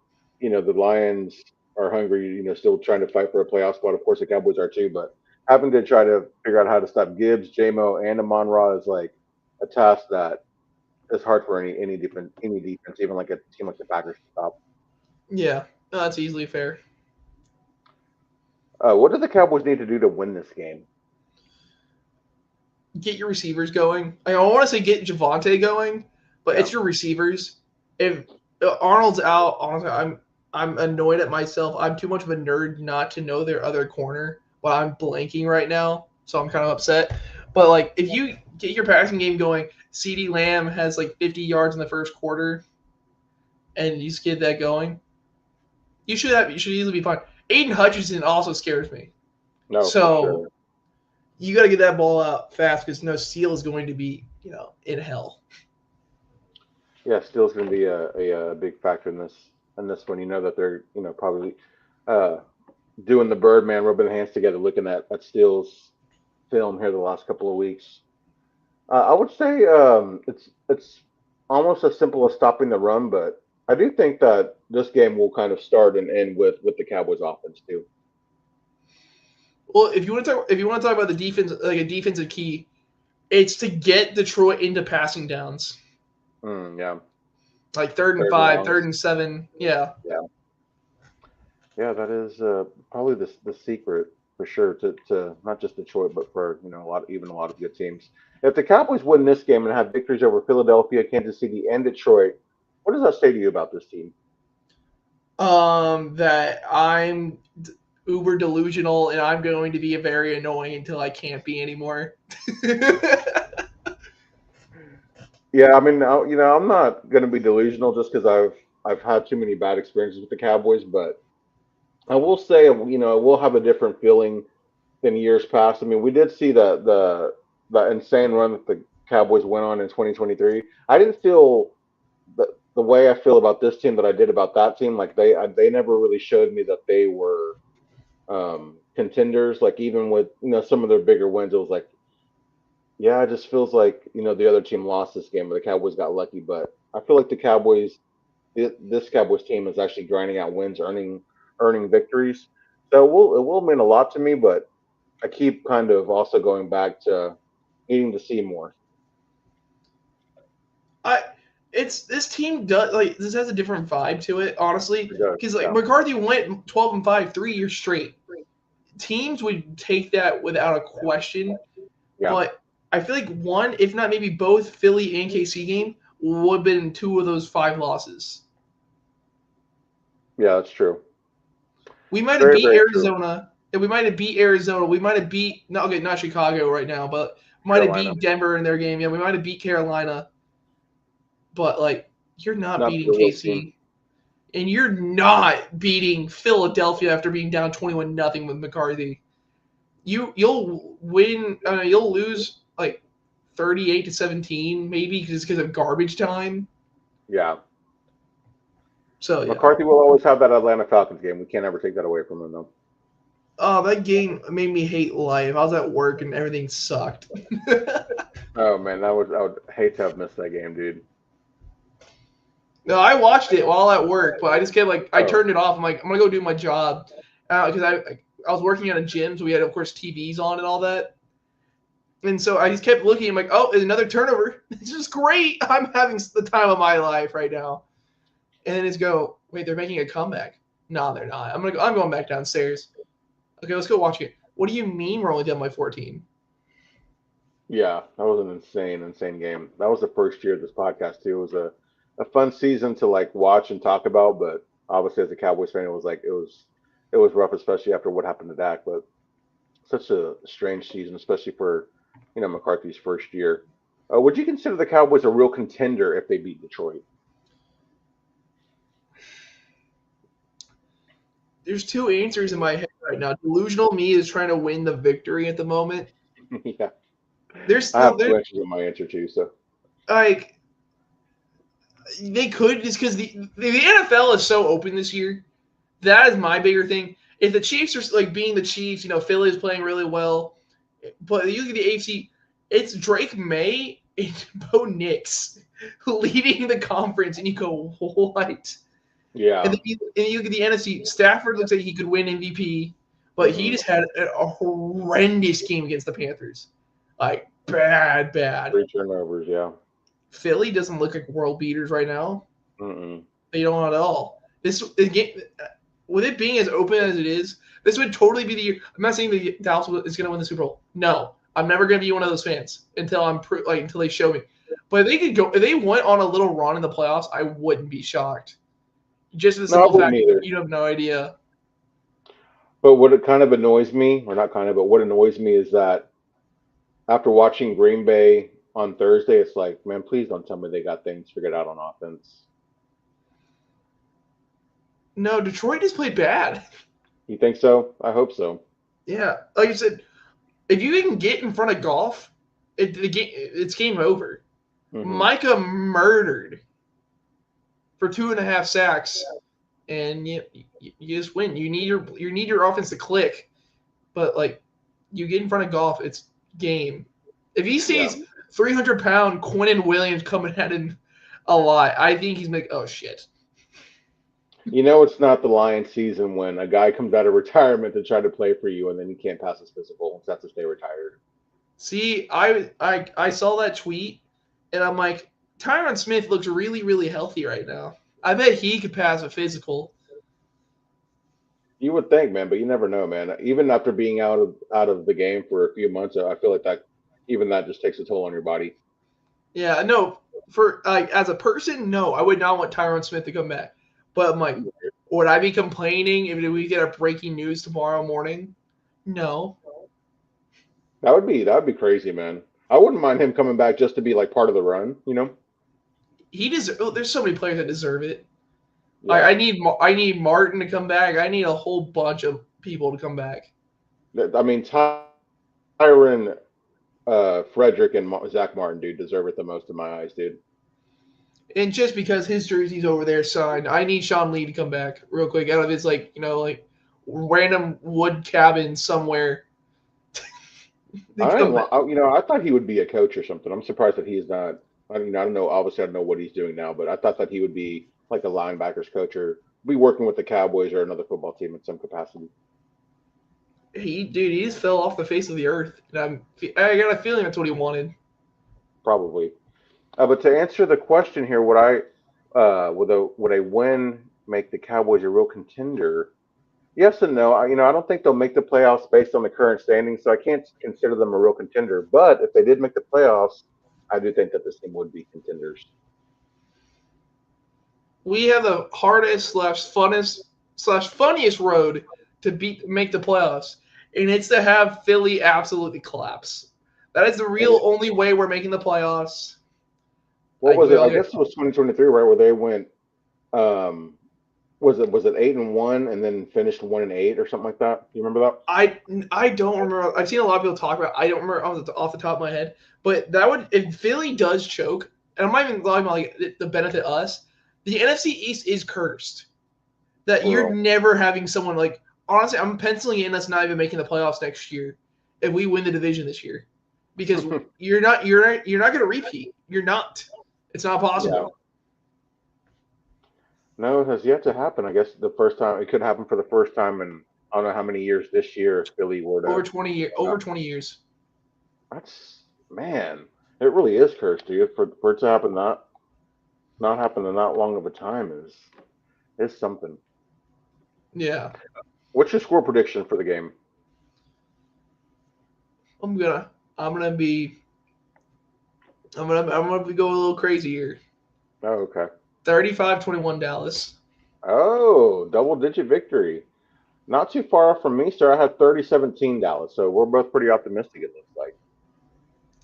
the Lions are hungry. Still trying to fight for a playoff spot. Of course, the Cowboys are too. But having to try to figure out how to stop Gibbs, JMO, and Amon-Ra is like a task that is hard for any defense, even like a team like the Packers to stop. Yeah, no, that's easily fair. What do the Cowboys need to do to win this game? Get your receivers going. I want to say get Javante going, but Yeah, it's your receivers. If Arnold's out, honestly, I'm annoyed at myself. I'm too much of a nerd not to know their other corner, but I'm blanking right now, so I'm kind of upset. But like, if you get your passing game going, CeeDee Lamb has like 50 yards in the first quarter, and you just get that going, you should easily be fine. Aiden Hutchinson also scares me. no, for So sure. you got to get that ball out fast because no Steele is going to be in hell. Yeah, Steele's going to be a big factor in this one. You know that they're probably uh, doing the Birdman, rubbing their hands together, looking at Steele's film here the last couple of weeks. I would say it's almost as simple as stopping the run, but I do think that this game will kind of start and end with the Cowboys offense too. Well, if you want to talk about the defense, like a defensive key, it's to get Detroit into passing downs, Yeah, like third and third and five, longs. third and seven. Yeah, Yeah, yeah, that is probably the secret for sure to not just Detroit, but for a lot of good teams. If the Cowboys win this game and have victories over Philadelphia, Kansas City, and Detroit, what does that say to you about this team? that I'm uber delusional and I'm going to be very annoying until I can't be anymore. Yeah, I mean, I'm not going to be delusional just because I've had too many bad experiences with the Cowboys, but I will say, I will have a different feeling than years past. I mean, we did see the insane run that the Cowboys went on in 2023. I didn't feel the way I feel about this team that I did about that team. Like they never really showed me that they were contenders. Like even with some of their bigger wins, it was like, yeah, it just feels like the other team lost this game, but the Cowboys got lucky. But I feel like this Cowboys team is actually grinding out wins, earning victories. So it will mean a lot to me, but I keep kind of also going back to needing to see more. I This team does this has a different vibe to it, honestly. It does. Because Yeah. McCarthy went 12-5 3 years straight. Teams would take that without a question. Yeah. But I feel like one, if not maybe both, Philly and KC game would have been 2 of those 5 losses. Yeah, that's true. We might have Very, beat very true. Arizona. And we might have beat Arizona. We might have beat not Chicago right now, but might have Carolina. beat Denver in their game. Yeah, we might have beat Carolina. But you're not Not beating the real team. KC. And you're not beating Philadelphia after being down 21-0 with McCarthy. You'll win. You'll lose 38-17 maybe because of garbage time. Yeah. So yeah. McCarthy will always have that Atlanta Falcons game. We can't ever take that away from him, though. Oh, that game made me hate life. I was at work and everything sucked. Oh man, I would hate to have missed that game, dude. No, I watched it while at work, but I just kept I turned it off. I'm like, I'm gonna go do my job because I was working at a gym, so we had of course TVs on and all that. And so I just kept looking. I'm like, oh, there's another turnover. This is great. I'm having the time of my life right now. And then it's wait, they're making a comeback. No, they're not. I'm going back downstairs. Okay, let's go watch it. What do you mean we're only down by 14? Yeah, that was an insane game. That was the first year of this podcast too. It was a fun season to watch and talk about, but obviously as a Cowboys fan, it was rough, especially after what happened to Dak. But such a strange season, especially for McCarthy's first year. Would you consider the Cowboys a real contender if they beat Detroit? There's 2 answers in my head right now. Delusional me is trying to win the victory at the moment. Yeah, There's I have 2 answers in my answer too. So they could just because the NFL is so open this year. That is my bigger thing. If the Chiefs are being the Chiefs, Philly is playing really well, but you look at the AFC, it's Drake May and Bo Nix leading the conference, and you go, what? yeah, And then you look at the NFC, Stafford looks like he could win MVP, but he just had a horrendous game against the Panthers, bad. 3 turnovers. Yeah, Philly doesn't look like world beaters right now. Mm-mm. They don't at all. This game, with it being as open as it is, this would totally be the year. I'm not saying the Dallas is going to win the Super Bowl. No, I'm never going to be one of those fans until until they show me. But if they went on a little run in the playoffs, I wouldn't be shocked. Just for the simple fact that you have no idea. But what it kind of annoys me, or not kind of, but what annoys me is that after watching Green Bay on Thursday, it's like, man, please don't tell me they got things figured out on offense. No, Detroit just played bad. You think so? I hope so. Yeah, like you said, if you can get in front of Goff, it's game over. Mm-hmm. Micah murdered for 2.5 sacks, and you just win. You need your offense to click, but you get in front of Goff, it's game. If he sees 300-pound Quinnen Williams coming at him a lot, I think he's like, oh shit. It's not the Lions season when a guy comes out of retirement to try to play for you, and then he can't pass his physical. That's to stay retired. See, I saw that tweet, and I'm like, Tyron Smith looks really, really healthy right now. I bet he could pass a physical. You would think, man, but you never know, man. Even after being out of the game for a few months, I feel like that just takes a toll on your body. Yeah, no. For as a person, no, I would not want Tyron Smith to come back. But I'm like, would I be complaining if we get a breaking news tomorrow morning? No. That would be crazy, man. I wouldn't mind him coming back just to be part of the run, He deserves. Oh, there's so many players that deserve it. Yeah. I need Martin to come back. I need a whole bunch of people to come back. I mean, Tyron, Frederick, and Zach Martin, dude, deserve it the most in my eyes, dude. And just because his jersey's over there signed, I need Sean Lee to come back real quick out of his random wood cabin somewhere. I thought he would be a coach or something. I'm surprised that he's not. I mean, I don't know. Obviously, I don't know what he's doing now, but I thought that he would be like a linebackers coach or be working with the Cowboys or another football team in some capacity. He just fell off the face of the earth. And I got a feeling that's what he wanted. Probably. But to answer the question here, would a win make the Cowboys a real contender? Yes and no. I don't think they'll make the playoffs based on the current standings, so I can't consider them a real contender. But if they did make the playoffs, I do think that this team would be contenders. We have the hardest slash funnest slash funniest road to make the playoffs, and it's to have Philly absolutely collapse. That is the real only way we're making the playoffs. What was it? I guess it was 2023, right, where they went. Um, was it 8-1 and then finished 1-8 or something like that? Do you remember that? I don't remember. I've seen a lot of people talk about it. I don't remember off the top of my head. But that would, if Philly does choke, and I'm not even talking about like the benefit us, the NFC East is cursed. That you're never having someone like, honestly, I'm penciling in us not even making the playoffs next year if we win the division this year, because you're not going to repeat. You're not. It's not possible. Yeah. No, it has yet to happen. I guess the first time it could happen for the first time in I don't know how many years this year if Philly were to over 20 years. Over 20 years. That's man, it really is cursed, dude. For it to happen not happen in that long of a time is something. Yeah. What's your score prediction for the game? I'm gonna go a little crazy here. Oh, okay. 35-21 Dallas. Oh, double digit victory. Not too far off from me, sir. I had 30-17 Dallas, so we're both pretty optimistic, it looks like.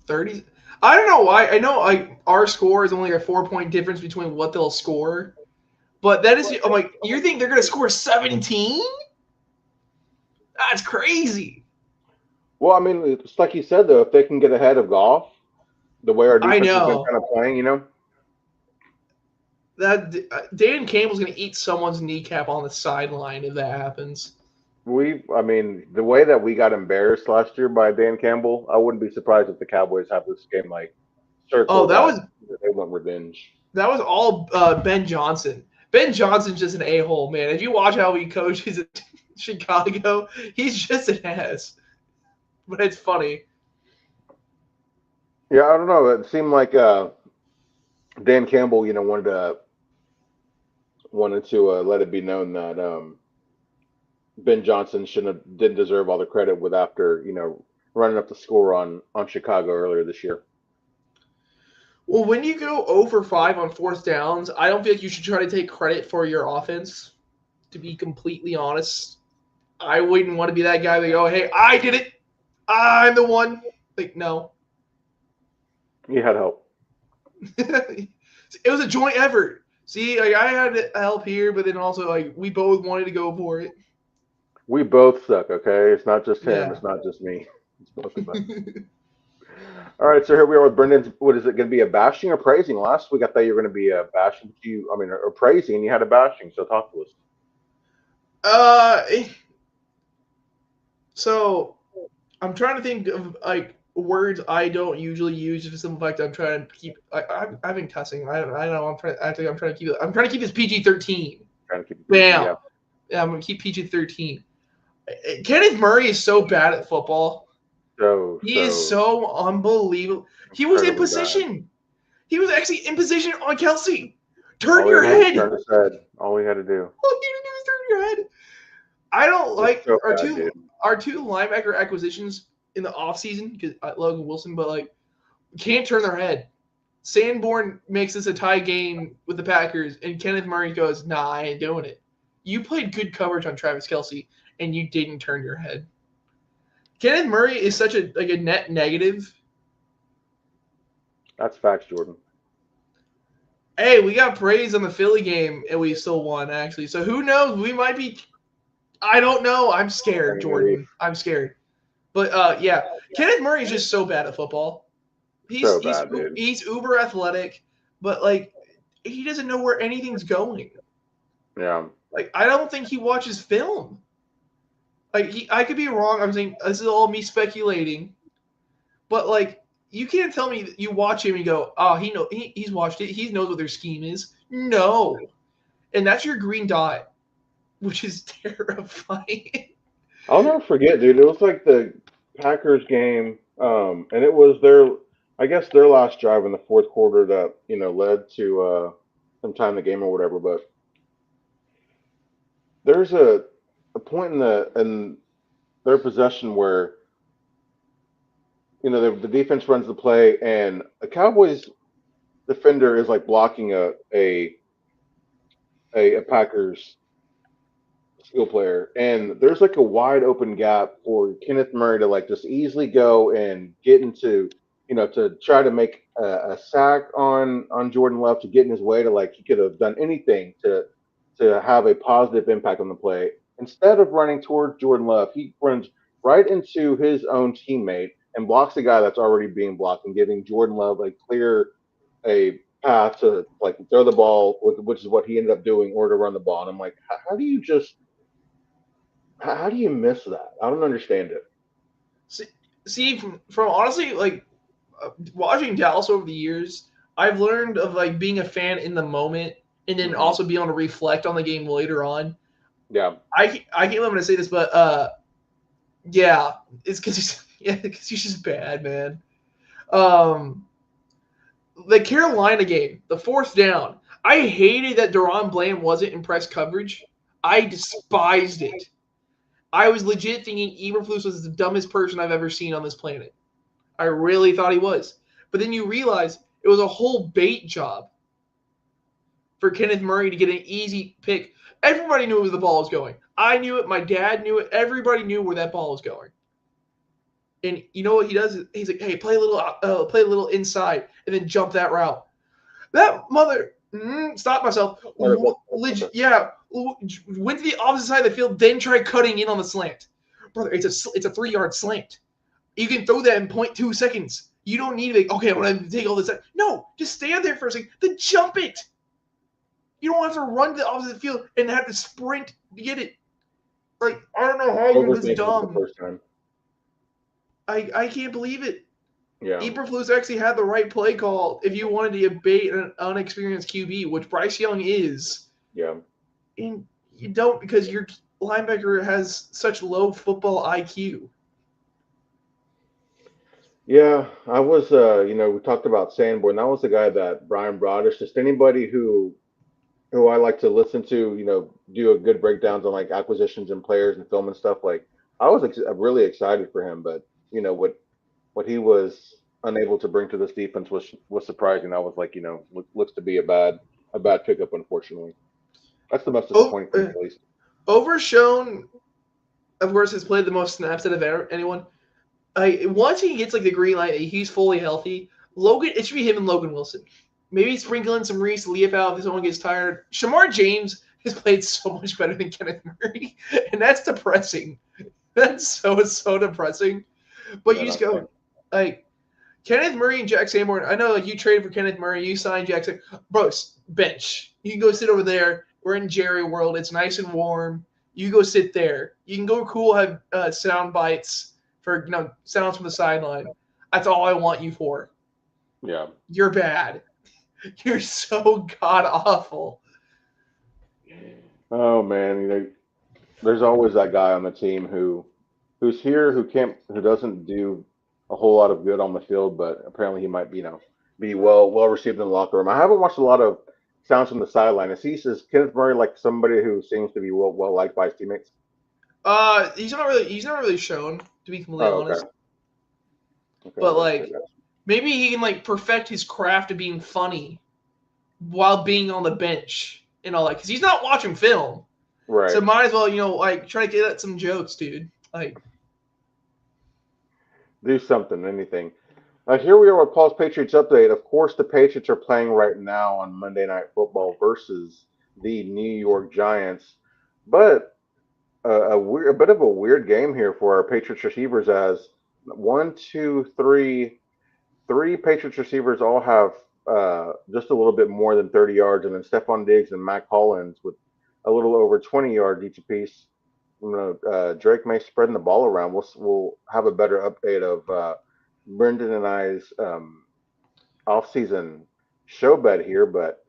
30. I don't know why. I know like our score is only a 4-point difference between what they'll score, but that is. I'm like, you think they're gonna score 17? That's crazy. Well, I mean, it's like you said though, if they can get ahead of Goff, the way our defense has been kind of playing, that Dan Campbell's gonna eat someone's kneecap on the sideline if that happens. I mean, the way that we got embarrassed last year by Dan Campbell, I wouldn't be surprised if the Cowboys have this game like circled. Oh, they want revenge. That was all Ben Johnson. Ben Johnson's just an a-hole, man. If you watch how he coaches at Chicago, he's just an ass. But it's funny. Yeah, I don't know. It seemed like Dan Campbell, wanted to let it be known that Ben Johnson didn't deserve all the credit with after running up the score on Chicago earlier this year. Well, when you go 0 for 5 on fourth downs, I don't feel like you should try to take credit for your offense. To be completely honest, I wouldn't want to be that guy that go, "Hey, I did it. I'm the one." Like, no. You had help. It was a joint effort. See, like I had help here, but then also like we both wanted to go for it. We both suck, okay? It's not just him. Yeah. It's not just me. It's both of us. All right, so here we are with Brendan's. What is it going to be, a bashing or praising? Last week I thought you were going to be a bashing. Or praising, and you had a bashing. So talk to us. So I'm trying to think of like words I don't usually use. For the simple fact, I'm trying to keep. I've been cussing. I know. I'm trying to keep it. I'm trying to keep this PG-13. Bam. Yeah, I'm going to keep PG-13. Kenneth Murray is so bad at football. He is so unbelievable. He was in position. Bad. He was actually in position on Kelsey. Turn your head. All we had to do. All you had to do is turn your head. I don't like our two linebacker acquisitions in the offseason because Logan Wilson, but like can't turn their head. Sanborn makes this a tie game with the Packers, and Kenneth Murray goes, "Nah, I ain't doing it." You played good coverage on Travis Kelsey, and you didn't turn your head. Kenneth Murray is such a net negative. That's facts, Jordan. Hey, we got praise on the Philly game, and we still won, actually. So who knows? We might be – I don't know. I'm scared, Jordan. I'm scared. But, yeah, Kenneth Murray is just so bad at football. He's uber athletic, but, like, he doesn't know where anything's going. Yeah. Like, I don't think he watches film. Like, I could be wrong. I'm saying this is all me speculating. But, like, you can't tell me that you watch him and go, "Oh, he's watched it. He knows what their scheme is." No. And that's your green dot, which is terrifying. I'll never forget, dude. It was like the Packers game, and it was I guess their last drive in the fourth quarter that led to some time in the game or whatever. But there's a point in their possession where the defense runs the play and a Cowboys defender is like blocking a Packers skill player, and there's like a wide open gap for Kenneth Murray to like just easily go and get into, to try to make a sack on Jordan Love to get in his way to like he could have done anything to have a positive impact on the play. Instead of running towards Jordan Love, he runs right into his own teammate and blocks the guy that's already being blocked and giving Jordan Love a path to like throw the ball, which is what he ended up doing, or to run the ball. And I'm like, how do you just how do you miss that? I don't understand it. See, from honestly, like watching Dallas over the years, I've learned of like being a fan in the moment and then Hmm. also being able to reflect on the game later on. Yeah, I can't remember to say this, but yeah, it's because he's just bad, man. Um, the Carolina game, the fourth down, I hated that Deron Bland wasn't in press coverage. I despised it. I was legit thinking Eberflus was the dumbest person I've ever seen on this planet. I really thought he was. But then you realize it was a whole bait job for Kenneth Murray to get an easy pick. Everybody knew where the ball was going. I knew it. My dad knew it. Everybody knew where that ball was going. And you know what he does? He's like, "Hey, play a little inside, and then jump that route." That mother, stop myself. Yeah, went to the opposite side of the field, then tried cutting in on the slant. Brother, it's a 3 yard slant. You can throw that in 0.2 seconds. You don't need to be, okay, I'm going to take all this. No, just stand there for a second. Then jump it. You don't have to run to the opposite field and have to sprint to get it. Like, I don't know how you're this overthinking it the dumb. first time. I can't believe it. Yeah, Eberflus actually had the right play call if you wanted to bait an unexperienced QB, which Bryce Young is. yeah, And you don't because your linebacker has such low football IQ. yeah. I was, we talked about Sanborn. That was the guy that Brian Brodish. Just anybody who I like to listen to, do a good breakdowns on like acquisitions and players and film and stuff. Like I was really excited for him, but what he was unable to bring to this defense was surprising. I was like, looks to be a bad pickup, unfortunately. That's the most Oh, disappointing for me, at least. Overshown, of course, has played the most snaps out of anyone. Once he gets like the green light, he's fully healthy. Logan, it should be him and Logan Wilson. Maybe sprinkle in some Reese Leaf if someone gets tired. Shamar James has played so much better than Kenneth Murray, and that's depressing. That's so depressing. But Yeah, you just that's fine. go like Kenneth Murray and Jack Sanborn. I know like you traded for Kenneth Murray, you signed Jack. Bro, bench. You can go sit over there. We're in Jerry World. It's nice and warm. You go sit there. You can go cool, have sound bites for sounds from the sideline. That's all I want you for. Yeah. You're bad. You're so god awful. Oh man, there's always that guy on the team who's here who doesn't do a whole lot of good on the field, but apparently he might be well received in the locker room. I haven't watched a lot of sounds from the sideline. Is Kenneth Murray like somebody who seems to be well liked by his teammates? He's not really shown to be completely Oh, okay, honest. okay, I But got you, I like got maybe he can like perfect his craft of being funny while being on the bench and all that because he's not watching film. you. So Right. might as well, like try to get at some jokes, dude. Like, Do something, anything. Here we are with Paul's Patriots update. Of course, the Patriots are playing right now on Monday Night Football versus the New York Giants, but a bit of a weird game here for our Patriots receivers as one, two, three Patriots receivers all have just a little bit more than 30 yards, and then Stephon Diggs and Mac Hollins with a little over 20 yards each apiece. Drake May spreading the ball around. We'll have a better update of Brendan and I's off-season show bet here, but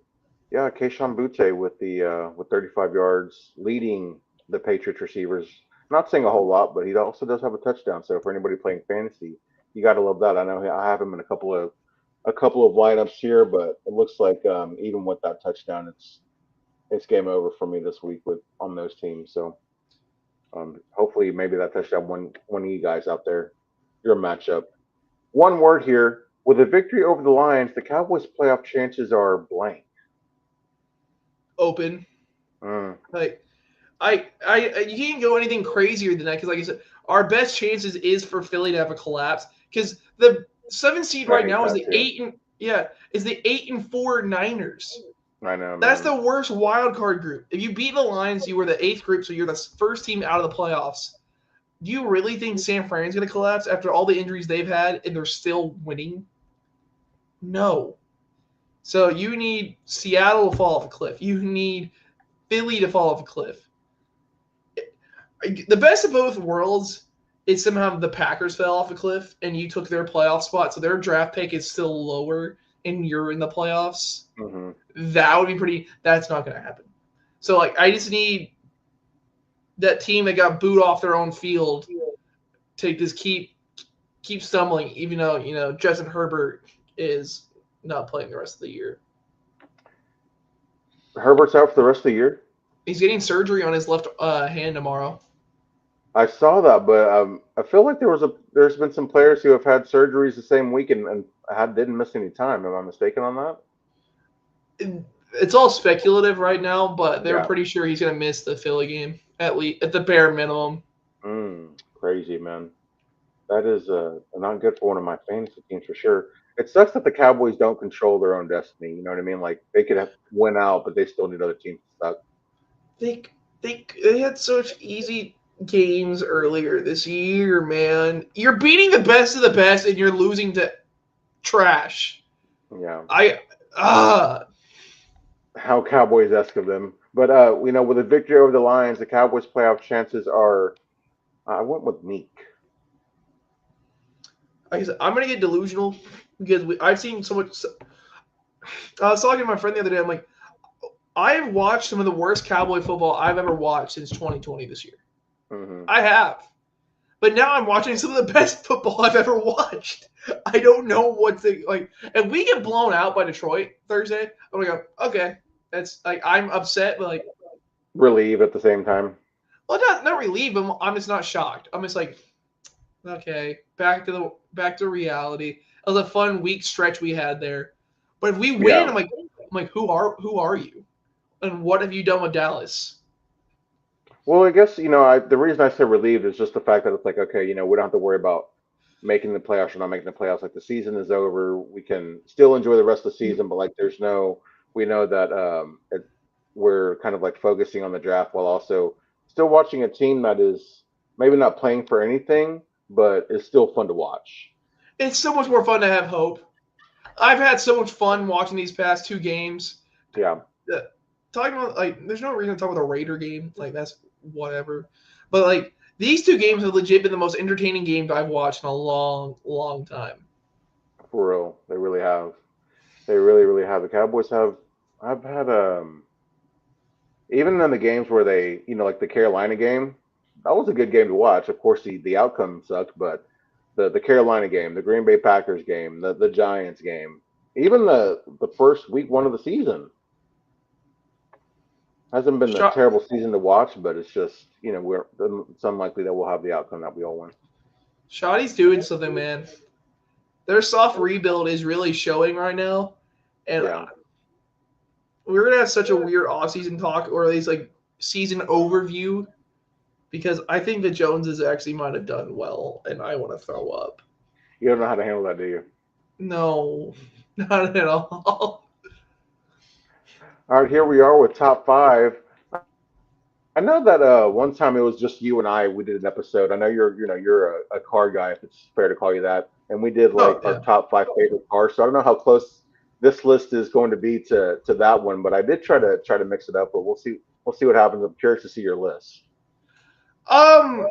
yeah, Keishon Butte with 35 yards, leading the Patriots receivers. Not saying a whole lot, but he also does have a touchdown. So for anybody playing fantasy, you got to love that. I know I have him in a couple of lineups here, but it looks like even with that touchdown, it's game over for me this week with on those teams. So hopefully maybe that touchdown one of you guys out there, your matchup. One word here. With a victory over the Lions, the Cowboys' playoff chances are blank. Open. Mm, Like you can't go anything crazier than that because, like I said, our best chances is for Philly to have a collapse because the 7th seed I right hate now is that the too. 8-4 Niners. I know, That's man. the worst wild card group. If you beat the Lions, you were the 8th group, so you're the first team out of the playoffs. Do you really think San Fran's going to collapse after all the injuries they've had and they're still winning? No. So you need Seattle to fall off a cliff. You need Philly to fall off a cliff. The best of both worlds is somehow the Packers fell off a cliff and you took their playoff spot, so their draft pick is still lower and you're in the playoffs. Hmm. That would be pretty. That's not going to happen. So like, I just need that team that got booed off their own field to just keep stumbling, even though Justin Herbert is not playing the rest of the year. Herbert's out for the rest of the year. He's getting surgery on his left hand tomorrow. I saw that, but I feel like there's been some players who have had surgeries the same week and didn't miss any time. Am I mistaken on that? It's all speculative right now, but they're Yeah. pretty sure he's going to miss the Philly game at least at the bare minimum. Crazy, man. That is not good for one of my fantasy teams for sure. It sucks that the Cowboys don't control their own destiny. You know what I mean? Like they could have win out, but they still need other teams to suck. They they had such easy games earlier this year, man. You're beating the best of the best, and you're losing to trash. Yeah. I ah. How Cowboys esque of them. But with a victory over the Lions, the Cowboys' playoff chances are. I went with meek. Like I said, I'm gonna get delusional because I've seen so much. I was talking to my friend the other day. I'm like, I have watched some of the worst Cowboy football I've ever watched since 2020 this year. Hmm. I have. But now I'm watching some of the best football I've ever watched. I don't know what to like. If we get blown out by Detroit Thursday, I'm gonna go, okay. That's like I'm upset, but like, Relieve at the same time. well, not relieve. I'm just not shocked. I'm just like, okay, back to reality. It was a fun week stretch we had there. But if we win, Yeah. I'm like, who are you, and what have you done with Dallas? Well, I guess the reason I say relieved is just the fact that it's like okay, we don't have to worry about making the playoffs or not making the playoffs. Like the season is over, we can still enjoy the rest of the season, but like we know that we're kind of like focusing on the draft while also still watching a team that is maybe not playing for anything, but is still fun to watch. It's so much more fun to have hope. I've had so much fun watching these past two games. Yeah. Talking about like, there's no reason to talk about the Raider game. Like that's whatever. But like these two games have legit been the most entertaining games I've watched in a long, long time. For real, they really have. They really, really have. The Cowboys have. I've had even in the games where they, like the Carolina game, that was a good game to watch. Of course, the outcome sucked, but the Carolina game, the Green Bay Packers game, the Giants game, even the first week one of the season hasn't been a Shot, terrible season to watch, but it's just it's unlikely that we'll have the outcome that we all want. Shotty's doing something, man. Their soft rebuild is really showing right now, and Yeah. we're gonna have such a weird offseason talk, or at least like season overview, because I think the Joneses actually might have done well, and I want to throw up. You don't know how to handle that, do you? No, not at all. All right, here we are with top five. I know that one time it was just you and I. We did an episode. I know you're a car guy, if it's fair to call you that. And we did like Oh our yeah. top five favorite cars. So I don't know how close this list is going to be to that one, but I did try to mix it up. But we'll see what happens. I'm curious to see your list. Um,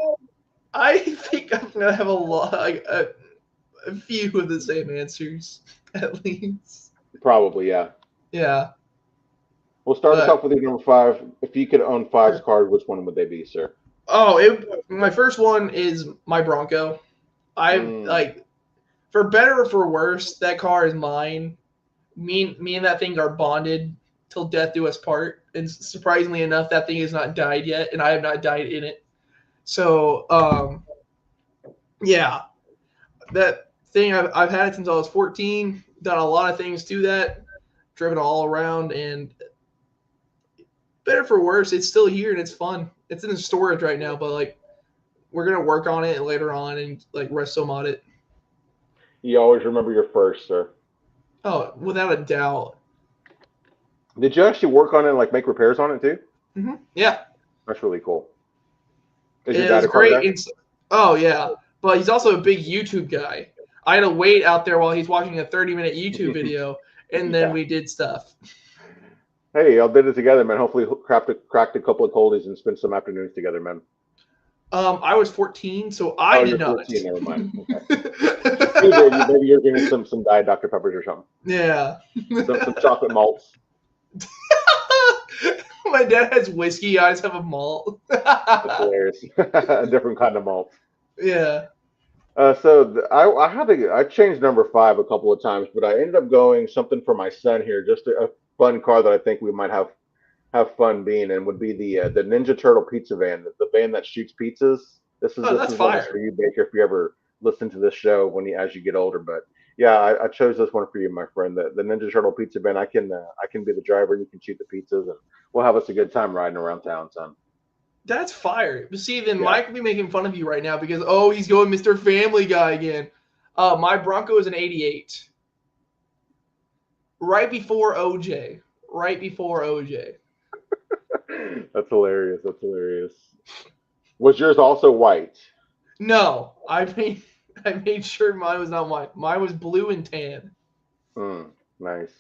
I think I'm gonna have a lot, like a few of the same answers, at least. Probably, yeah. Yeah, We'll start us but off with your number five. If you could own five cars, which one would they be, sir? my first one is my Bronco. I Mm, like For better or for worse, that car is mine. Me and that thing are bonded till death do us part. And surprisingly enough, that thing has not died yet, and I have not died in it. So, yeah, that thing I've had it since I was 14. Done a lot of things to that, driven all around, and better for worse, it's still here and it's fun. It's in storage right now, but like we're gonna work on it later on and like resto mod it. You always remember your first, sir. Oh, without a doubt. Did you actually work on it and like make repairs on it too? Yeah, That's really cool. Is your it dad was a car great. guy? Oh yeah, but he's also a big YouTube guy. I had to wait out there while he's watching a 30-minute YouTube video, and then Yeah. we did stuff. Hey, y'all did it together, man. Hopefully, cracked a couple of coldies and spent some afternoons together, man. I was 14, so I did you're not. 14. Never mind. Okay. Maybe you're getting some Diet Dr. Peppers or something. Yeah. Some chocolate malts. My dad has whiskey. I just have a malt. That's hilarious. A different kind of malt. Yeah. I changed number 5 a couple of times, but I ended up going something for my son here, just a fun car that I think we might have fun being in would be the Ninja Turtle pizza van, the van that shoots pizzas. This That's is one fire. for you, Baker, if you ever listen to this show as you get older. But yeah, I chose this one for you, my friend. The Ninja Turtle pizza van. I can be the driver, and you can shoot the pizzas, and we'll have us a good time riding around town, son. That's fire. But see, then Yeah. Mike will be making fun of you right now because he's going Mr. Family Guy again. My Bronco is an '88. Right before OJ. Right before OJ. That's hilarious. That's hilarious. Was yours also white? No, I made sure mine was not white. Mine was blue and tan. Nice.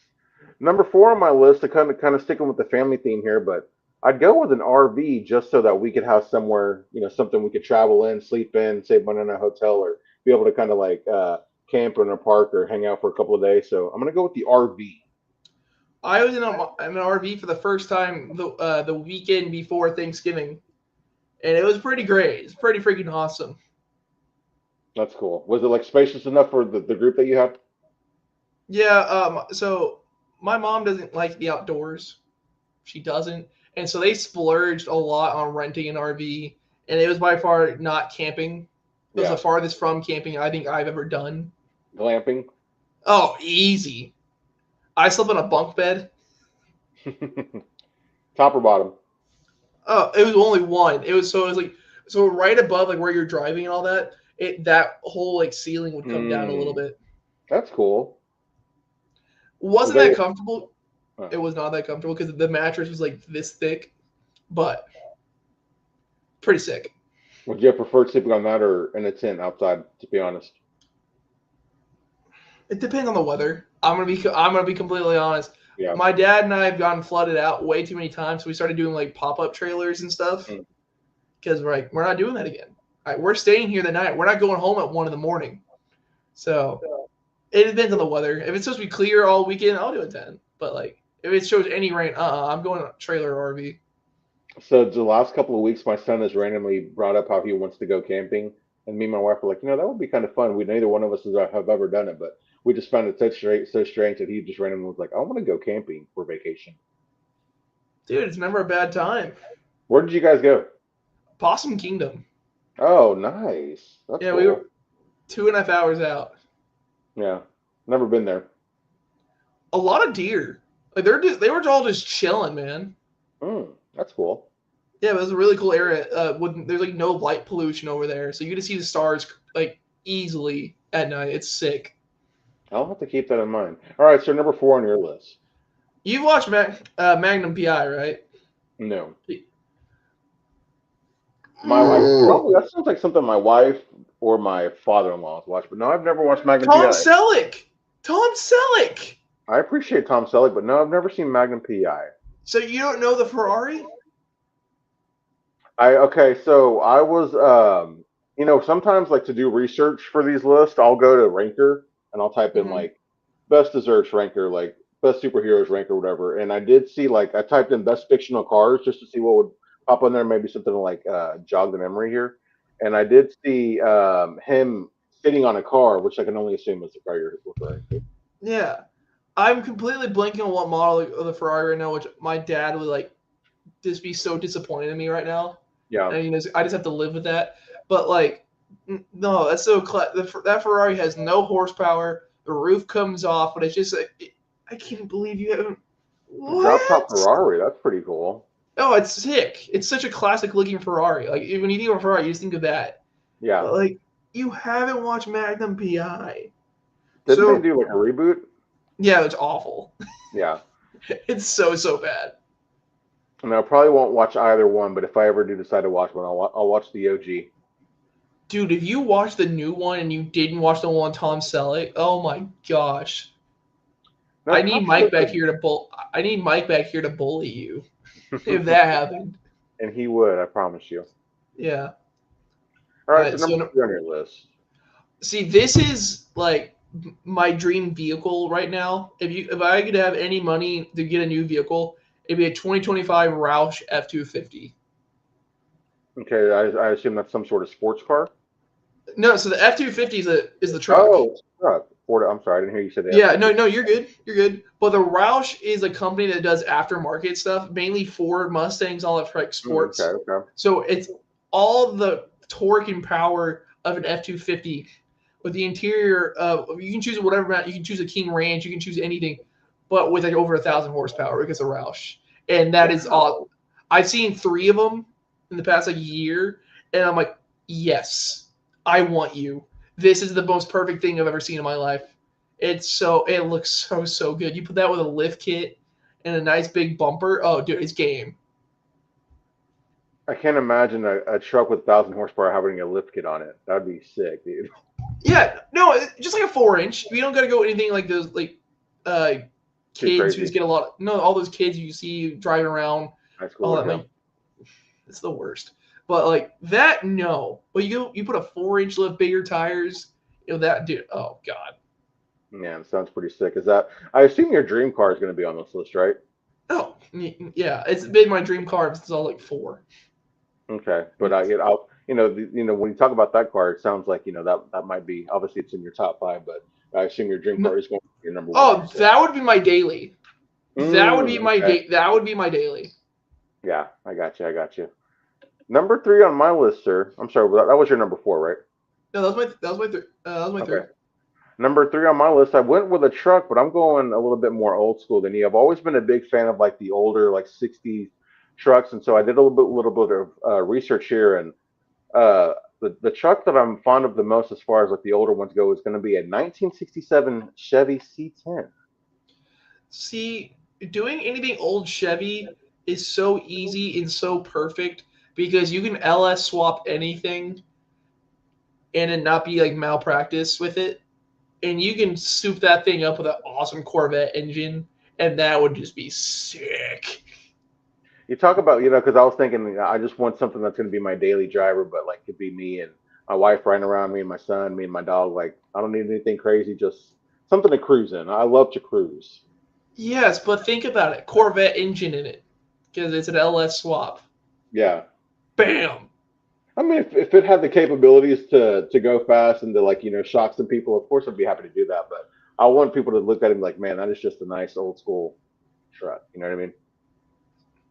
Number 4 on my list, to kind of sticking with the family theme here, but I'd go with an RV just so that we could have somewhere, something we could travel in, sleep in, save money in a hotel, or be able to kind of like camp in a park or hang out for a couple of days. So I'm gonna go with the RV. I was in an RV for the first time the weekend before Thanksgiving, and it was pretty great. It's pretty freaking awesome. That's cool. Was it like spacious enough for the group that you had? Yeah. So my mom doesn't like the outdoors. She doesn't, and so they splurged a lot on renting an RV, and it was by far not camping. It was the farthest from camping I think I've ever done. Glamping. Oh, easy. I slept on a bunk bed. Top or bottom? Oh, it was only one. It was right above like where you're driving and all that. That whole like ceiling would come down a little bit. That's cool. Wasn't that comfortable? It was not that comfortable because the mattress was like this thick, but pretty sick. Would you have preferred sleeping on that or in a tent outside? To be honest, it depends on the weather. I'm gonna be completely honest. Yeah. My dad and I have gotten flooded out way too many times, so we started doing like pop-up trailers and stuff. Because we're not doing that again. We're staying here the night. We're not going home at 1 a.m. So it depends on the weather. If it's supposed to be clear all weekend, I'll do a tent. But like if it shows any rain, I'm going on a trailer or RV. So the last couple of weeks, my son has randomly brought up how he wants to go camping, and me and my wife were like, that would be kind of fun. Neither one of us have ever done it, but we just found it so strange that he just randomly was like, I want to go camping for vacation. Dude, it's never a bad time. Where did you guys go? Possum Kingdom. Oh, nice. That's cool. We were 2.5 hours out. Yeah, never been there. A lot of deer. Like they were all just chilling, man. That's cool. Yeah, it was a really cool area. There's like no light pollution over there, so you get to see the stars like easily at night. It's sick. I'll have to keep that in mind. All right, so number 4 on your list. You've watched Magnum PI, right? No. My wife, probably, that sounds like something my wife or my father-in-law has watched, but no, I've never watched Magnum PI. Tom Selleck. I appreciate Tom Selleck, but no, I've never seen Magnum PI. So you don't know the Ferrari? So I was, sometimes like to do research for these lists, I'll go to Ranker and I'll type in like best desserts Ranker, like best superheroes Ranker, whatever. And I did see I typed in best fictional cars just to see what would pop on there, maybe something like jog the memory here. And I did see him sitting on a car, which I can only assume is the car you're referring to. Yeah, I'm completely blanking on what model of the Ferrari right now, which my dad would like just be so disappointed in me right now. Yeah. And I just have to live with that. But like, no, that's so that Ferrari has no horsepower. The roof comes off, but it's just I can't believe you haven't. Drop top What? Ferrari, that's pretty cool. Oh, it's sick. It's such a classic looking Ferrari. Like when you think of a Ferrari, you just think of that. Yeah. But like you haven't watched Magnum PI. Didn't they So do like a reboot? yeah, it's awful. Yeah. It's so bad. And I probably won't watch either one, but if I ever do decide to watch one, I'll watch the OG. Dude, if you watch the new one and you didn't watch the one Tom Selleck, oh my gosh. No, I need Tom Mike back Selleck- here to bully you if that happened. And he would, I promise you. Yeah. All right, Alright, so so number 3 on your list. See, this is like my dream vehicle right now. If I could have any money to get a new vehicle, it'd be a 2025 Roush F250. Okay, I assume that's some sort of sports car. No, so the F250 is the truck. Oh, it's a truck. Ford. I'm sorry, I didn't hear you say that. Yeah, no, you're good. You're good. But the Roush is a company that does aftermarket stuff, mainly Ford Mustangs, all that like sports. Okay. So it's all the torque and power of an F-250 with the interior of, you can choose whatever amount, you can choose a King Ranch, you can choose anything, but with like over 1,000 horsepower because of Roush. And that is all. I've seen 3 of them in the past like year, and I'm like, yes, I want you. This is the most perfect thing I've ever seen in my life. It looks so good. You put that with a lift kit and a nice big bumper. Oh, dude, it's game. I can't imagine a truck with 1,000 horsepower having a lift kit on it. That'd be sick, dude. Yeah, no, just like a 4-inch. You don't got to go anything like those like kids who just get a lot. No, all those kids you see driving around. High school. All that, like, it's the worst. But like that, no. But you put a 4-inch lift, bigger tires. That dude. Oh god. Yeah, it sounds pretty sick. Is that? I assume your dream car is going to be on this list, right? Oh yeah, it's been my dream car since I was like 4. Okay, but when you talk about that car, it sounds like that might be, obviously it's in your top 5, but I assume your dream car is going to be your number 1. Oh, that would be my daily. That would be my okay. That would be my daily. Yeah, I got you. Number 3 on my list, sir. I'm sorry, that was your number 4, right? No, that was my 3. Number 3 on my list, I went with a truck, but I'm going a little bit more old school than you. I've always been a big fan of like the older, like 60s trucks, and so I did a little bit of research here, and the truck that I'm fond of the most, as far as like the older ones go, is going to be a 1967 Chevy C10. See, doing anything old Chevy is so easy and so perfect because you can LS swap anything and it not be like malpractice with it. And you can soup that thing up with an awesome Corvette engine, and that would just be sick. You talk about, because I was thinking, I just want something that's going to be my daily driver, but like could be me and my wife riding around, me and my son, me and my dog. Like, I don't need anything crazy, just something to cruise in. I love to cruise. Yes, but think about it. Corvette engine in it because it's an LS swap. Yeah. Bam. I mean, if it had the capabilities to go fast and to shock some people, of course I'd be happy to do that. But I want people to look at him like, man, that is just a nice old school truck. You know what I mean?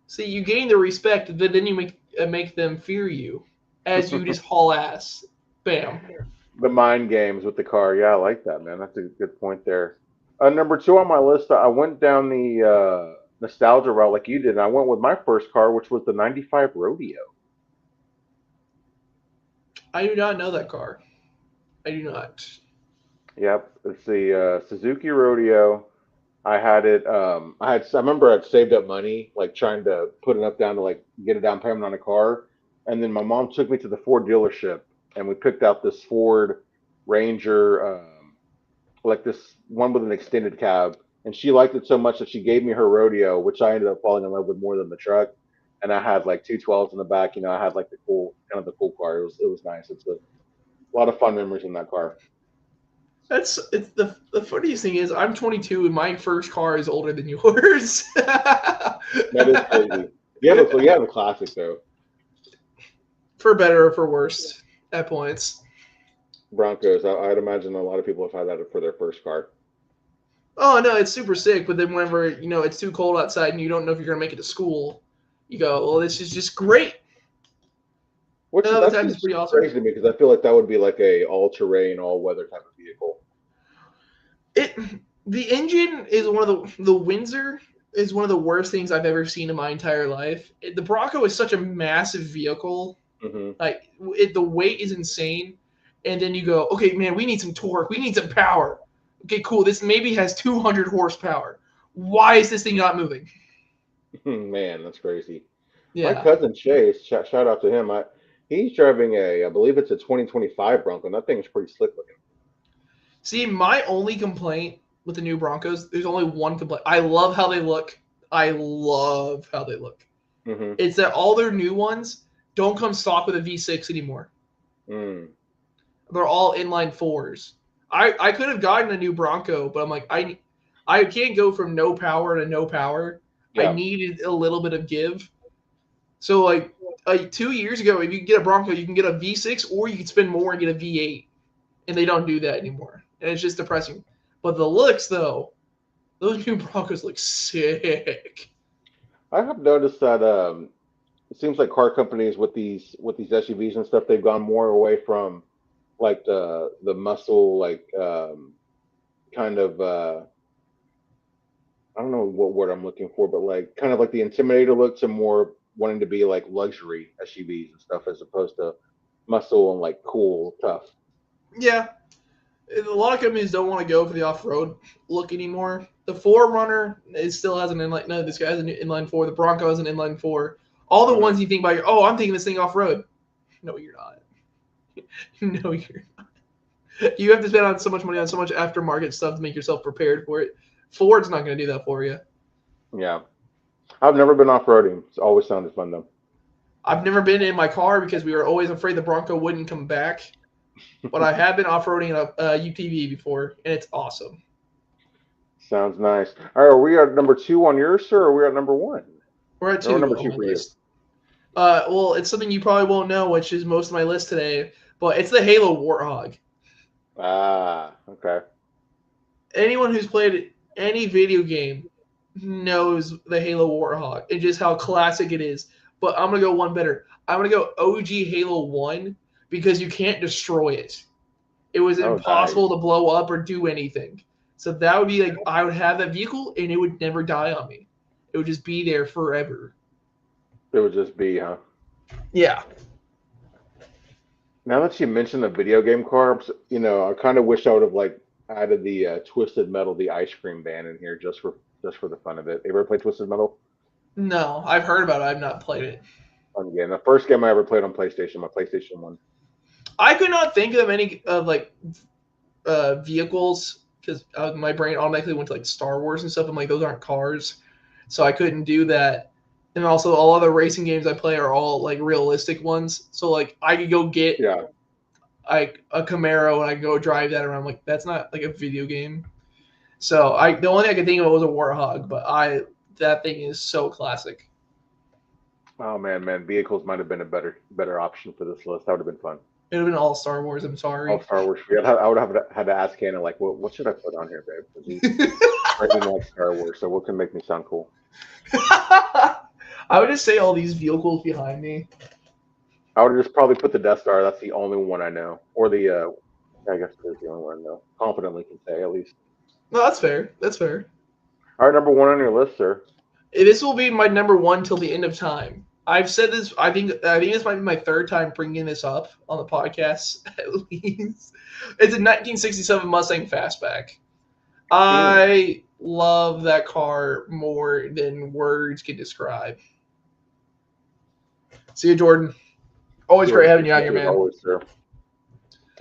See, you gain the respect, but then you make them fear you as you just haul ass. Bam. The mind games with the car. Yeah, I like that, man. That's a good point there. Number 2 on my list, I went down the nostalgia route like you did, and I went with my first car, which was the 95 Rodeo. I do not know that car. I do not. Yep, it's the Suzuki Rodeo. I had it. I remember I'd saved up money, like trying to put enough down to like get a down payment on a car, and then my mom took me to the Ford dealership, and we picked out this Ford Ranger, like this one with an extended cab, and she liked it so much that she gave me her Rodeo, which I ended up falling in love with more than the truck. And I had like 212s in the back. I had like the cool car. It was nice. It's a lot of fun memories in that car. It's the funniest thing is I'm 22 and my first car is older than yours. That is crazy. You have a classic though. For better or for worse at points. Broncos. I'd imagine a lot of people have had that for their first car. Oh no, it's super sick. But then whenever it's too cold outside and you don't know if you're gonna make it to school, you go, well, this is just great. Which And other that times it's seems pretty awesome. crazy to me because I feel like that would be like a all-terrain, all-weather type of vehicle. The engine is one of the Windsor is one of the worst things I've ever seen in my entire life. The Bronco is such a massive vehicle. Mm-hmm. Like the weight is insane, and then you go, okay, man, we need some torque, we need some power. Okay, cool. This maybe has 200 horsepower. Why is this thing not moving? Man, that's crazy. My Yeah. cousin Chase, shout out to him. He's driving I believe it's a 2025 Bronco, and that thing's pretty slick looking. See, my only complaint with the new Broncos, there's only one complaint. I love how they look. I love how they look. Mm-hmm. It's that all their new ones don't come stock with a V6 anymore. Mm. They're all inline fours. I could have gotten a new Bronco, but I'm like, I can't go from no power to no power. I Yeah. needed a little bit of give. So like 2 years ago, if you get a Bronco, you can get a V6 or you can spend more and get a V8. And they don't do that anymore. And it's just depressing. But the looks, though, those new Broncos look sick. I have noticed that it seems like car companies with these SUVs and stuff, they've gone more away from like the muscle, like kind of I don't know what word I'm looking for, but like kind of like the Intimidator look to more wanting to be like luxury SUVs and stuff as opposed to muscle and like cool, tough. Yeah. A lot of companies don't want to go for the off-road look anymore. The 4Runner, it still has an inline. No, this guy has an inline 4. The Bronco has an inline 4. All the ones you think about, I'm taking this thing off-road. No, you're not. No, you're not. You have to spend on so much money on so much aftermarket stuff to make yourself prepared for it. Ford's not going to do that for you. Yeah. I've never been off-roading. It's always sounded fun though. I've never been in my car because we were always afraid the Bronco wouldn't come back. But I have been off-roading a UTV before, and it's awesome. Sounds nice. All right, are we at number 2 on yours, sir, or are we at number 1? We're at 2 Or number on 2 my for you. list. Well, it's something you probably won't know, which is most of my list today, but it's the Halo Warthog. Ah, okay. Anyone who's played any video game knows the Halo Warthog and just how classic it is. But I'm going to go one better. I'm going to go OG Halo 1 because you can't destroy it. It was impossible to blow up or do anything. So that would be like, I would have that vehicle and it would never die on me. It would just be there forever. It would just be, huh? Yeah. Now that you mentioned the video game carbs, I kind of wish I would have like added the Twisted Metal, the ice cream band in here just for the fun of it. You ever played Twisted Metal? No, I've heard about it. I've not played it. Fun game. The first game I ever played on PlayStation, my PlayStation 1. I could not think of any vehicles because my brain automatically went to like Star Wars and stuff. I'm like, those aren't cars, so I couldn't do that. And also, all other racing games I play are all like realistic ones. So like, I could go get like a Camaro and I could go drive that around. Like, that's not like a video game. So the only thing I could think of was a Warthog, but that thing is so classic. Oh man, vehicles might have been a better option for this list. That would have been fun. It would have been all Star Wars. I'm sorry. All Star Wars. I would have had to ask Hannah like, what should I put on here, babe? I didn't like Star Wars, so what can make me sound cool? I would just say all these vehicles behind me. I would just probably put the Death Star. That's the only one I know, or the I guess it's the only one I know. Confidently can say at least. No, that's fair. That's fair. All right, number 1 on your list, sir. This will be my number 1 till the end of time. I've said this. I think this might be my 3rd time bringing this up on the podcast. At least it's a 1967 Mustang Fastback. I love that car more than words can describe. See you, Jordan. Always great having you out here, man. Always, sir.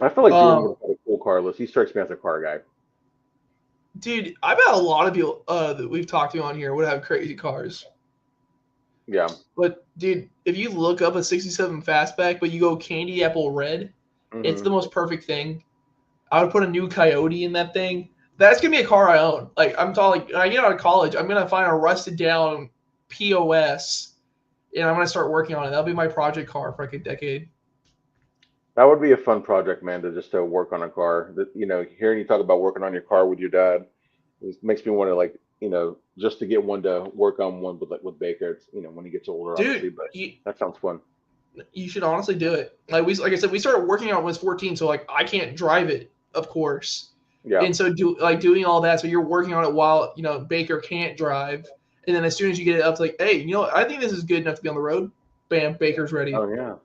I feel like Jordan would have a cool car list. He strikes me as a car guy. Dude, I bet a lot of people that we've talked to on here would have crazy cars. Yeah. But, dude, if you look up a 67 Fastback, but you go candy apple red, it's the most perfect thing. I would put a new Coyote in that thing. That's going to be a car I own. Like, I'm talking, when I get out of college, I'm going to find a rusted down POS, and I'm going to start working on it. That'll be my project car for like a decade. That would be a fun project, man, to just to work on a car. That hearing you talk about working on your car with your dad, it makes me want to like just to get one to work on one with like with Baker. It's when he gets older, Dude, obviously, but that sounds fun. you should honestly do it. Like I said, we started working out when I was 14, so like I can't drive it, of course. Yeah. And so doing all that, so you're working on it while Baker can't drive, and then as soon as you get it up, it's like, hey, I think this is good enough to be on the road. Bam, Baker's ready. Oh yeah.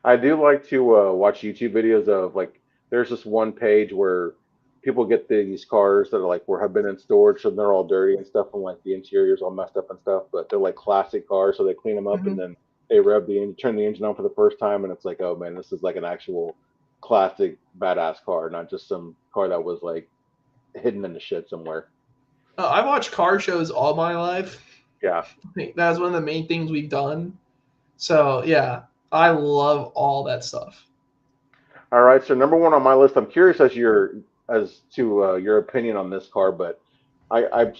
I do like to watch YouTube videos of like there's this one page where people get these cars that are like where have been in storage, so they're all dirty and stuff, and like the interior's all messed up and stuff, but they're like classic cars, so they clean them up and Mhm. then they turn the engine on for the first time, and it's like, oh man, this is like an actual classic badass car, not just some car that was like hidden in the shed somewhere. I've watched car shows all my life. Yeah. I think that's one of the main things we've done. So yeah, I love all that stuff. All right, so number one on my list, I'm curious as to your opinion on this car, but I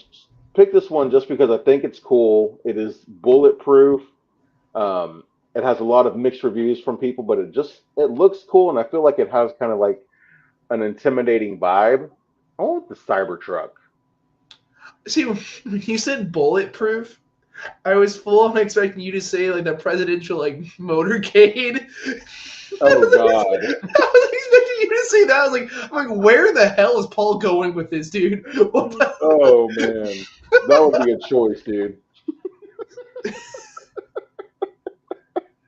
picked this one just because I think it's cool. It is bulletproof. It has a lot of mixed reviews from people, but it looks cool, and I feel like it has kind of like an intimidating vibe. I want the Cybertruck. See, when you said bulletproof, I was full on expecting you to say like the presidential like motorcade. Oh God. I was expecting you to say that. I'm like, where the hell is Paul going with this, dude? What the? Oh man, that would be a choice, dude.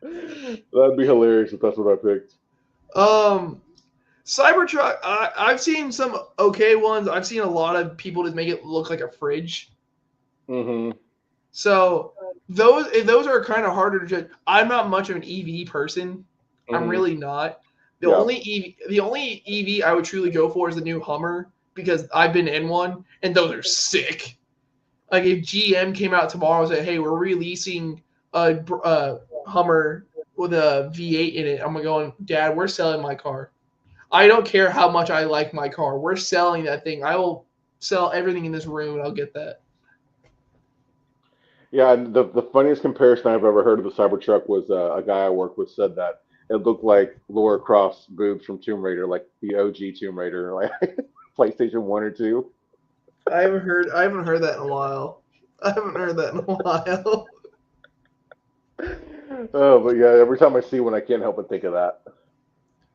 That'd be hilarious if that's what I picked. Cybertruck. I've seen some okay ones. I've seen a lot of people just make it look like a fridge. Mm-hmm. So those are kind of harder to judge. I'm not much of an EV person. I'm Mm-hmm. really not. Yeah. The only EV I would truly go for is the new Hummer because I've been in one and those are sick. Like if GM came out tomorrow and said, "Hey, we're releasing a Hummer with a V8 in it," I'm going, "Dad, we're selling my car. I don't care how much I like my car. We're selling that thing. I will sell everything in this room and I'll get that." Yeah, and the funniest comparison I've ever heard of the Cybertruck was a guy I worked with said that it looked like Laura Croft's boobs from Tomb Raider, like the OG Tomb Raider, like PlayStation 1 or 2. I haven't heard that in a while. I haven't heard that in a while. Oh, but yeah, every time I see one, I can't help but think of that.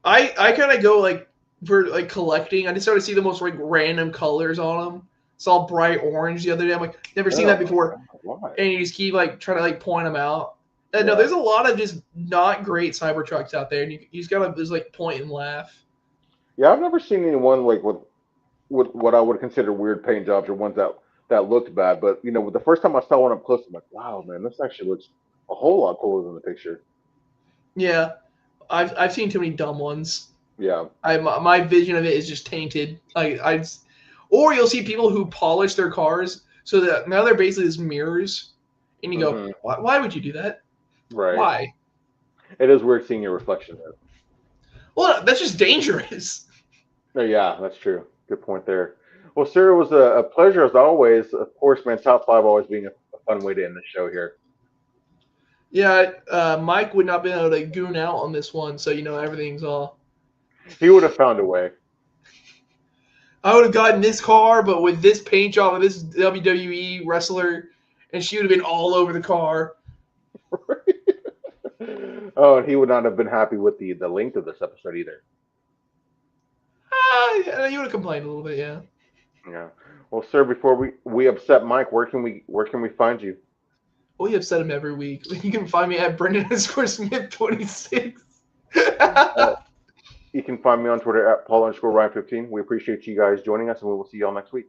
I kind of go like for like collecting. I just started to see the most like random colors on them. Saw bright orange the other day. I'm like, never seen that Oh, before. why? And you just keep like trying to like point them out. And no, Yeah. there's a lot of just not great Cybertrucks out there, and you just gotta just like point and laugh. Yeah, I've never seen anyone like with what I would consider weird paint jobs or ones that looked bad. But the first time I saw one up close, I'm like, wow, man, this actually looks a whole lot cooler than the picture. Yeah, I've seen too many dumb ones. Yeah. My vision of it is just tainted. Or you'll see people who polish their cars so that now they're basically just mirrors, and you go, Hmm. why would you do that? Right. Why? It is weird seeing your reflection there. Well, that's just dangerous. Oh, yeah, that's true. Good point there. Well, sir, it was a pleasure as always. Of course, man, top five always being a fun way to end the show here. Yeah, Mike would not be able to goon out on this one, so everything's all. He would have found a way. I would have gotten this car, but with this paint job of this WWE wrestler, and she would have been all over the car. Oh, and he would not have been happy with the length of this episode either. Yeah, you would have complained a little bit, yeah. Yeah. Well, sir, before we upset Mike, where can we find you? We upset him every week. You can find me at Brendan_Smith26. You can find me on Twitter at Paul_Ryan15. We appreciate you guys joining us, and we will see y'all next week.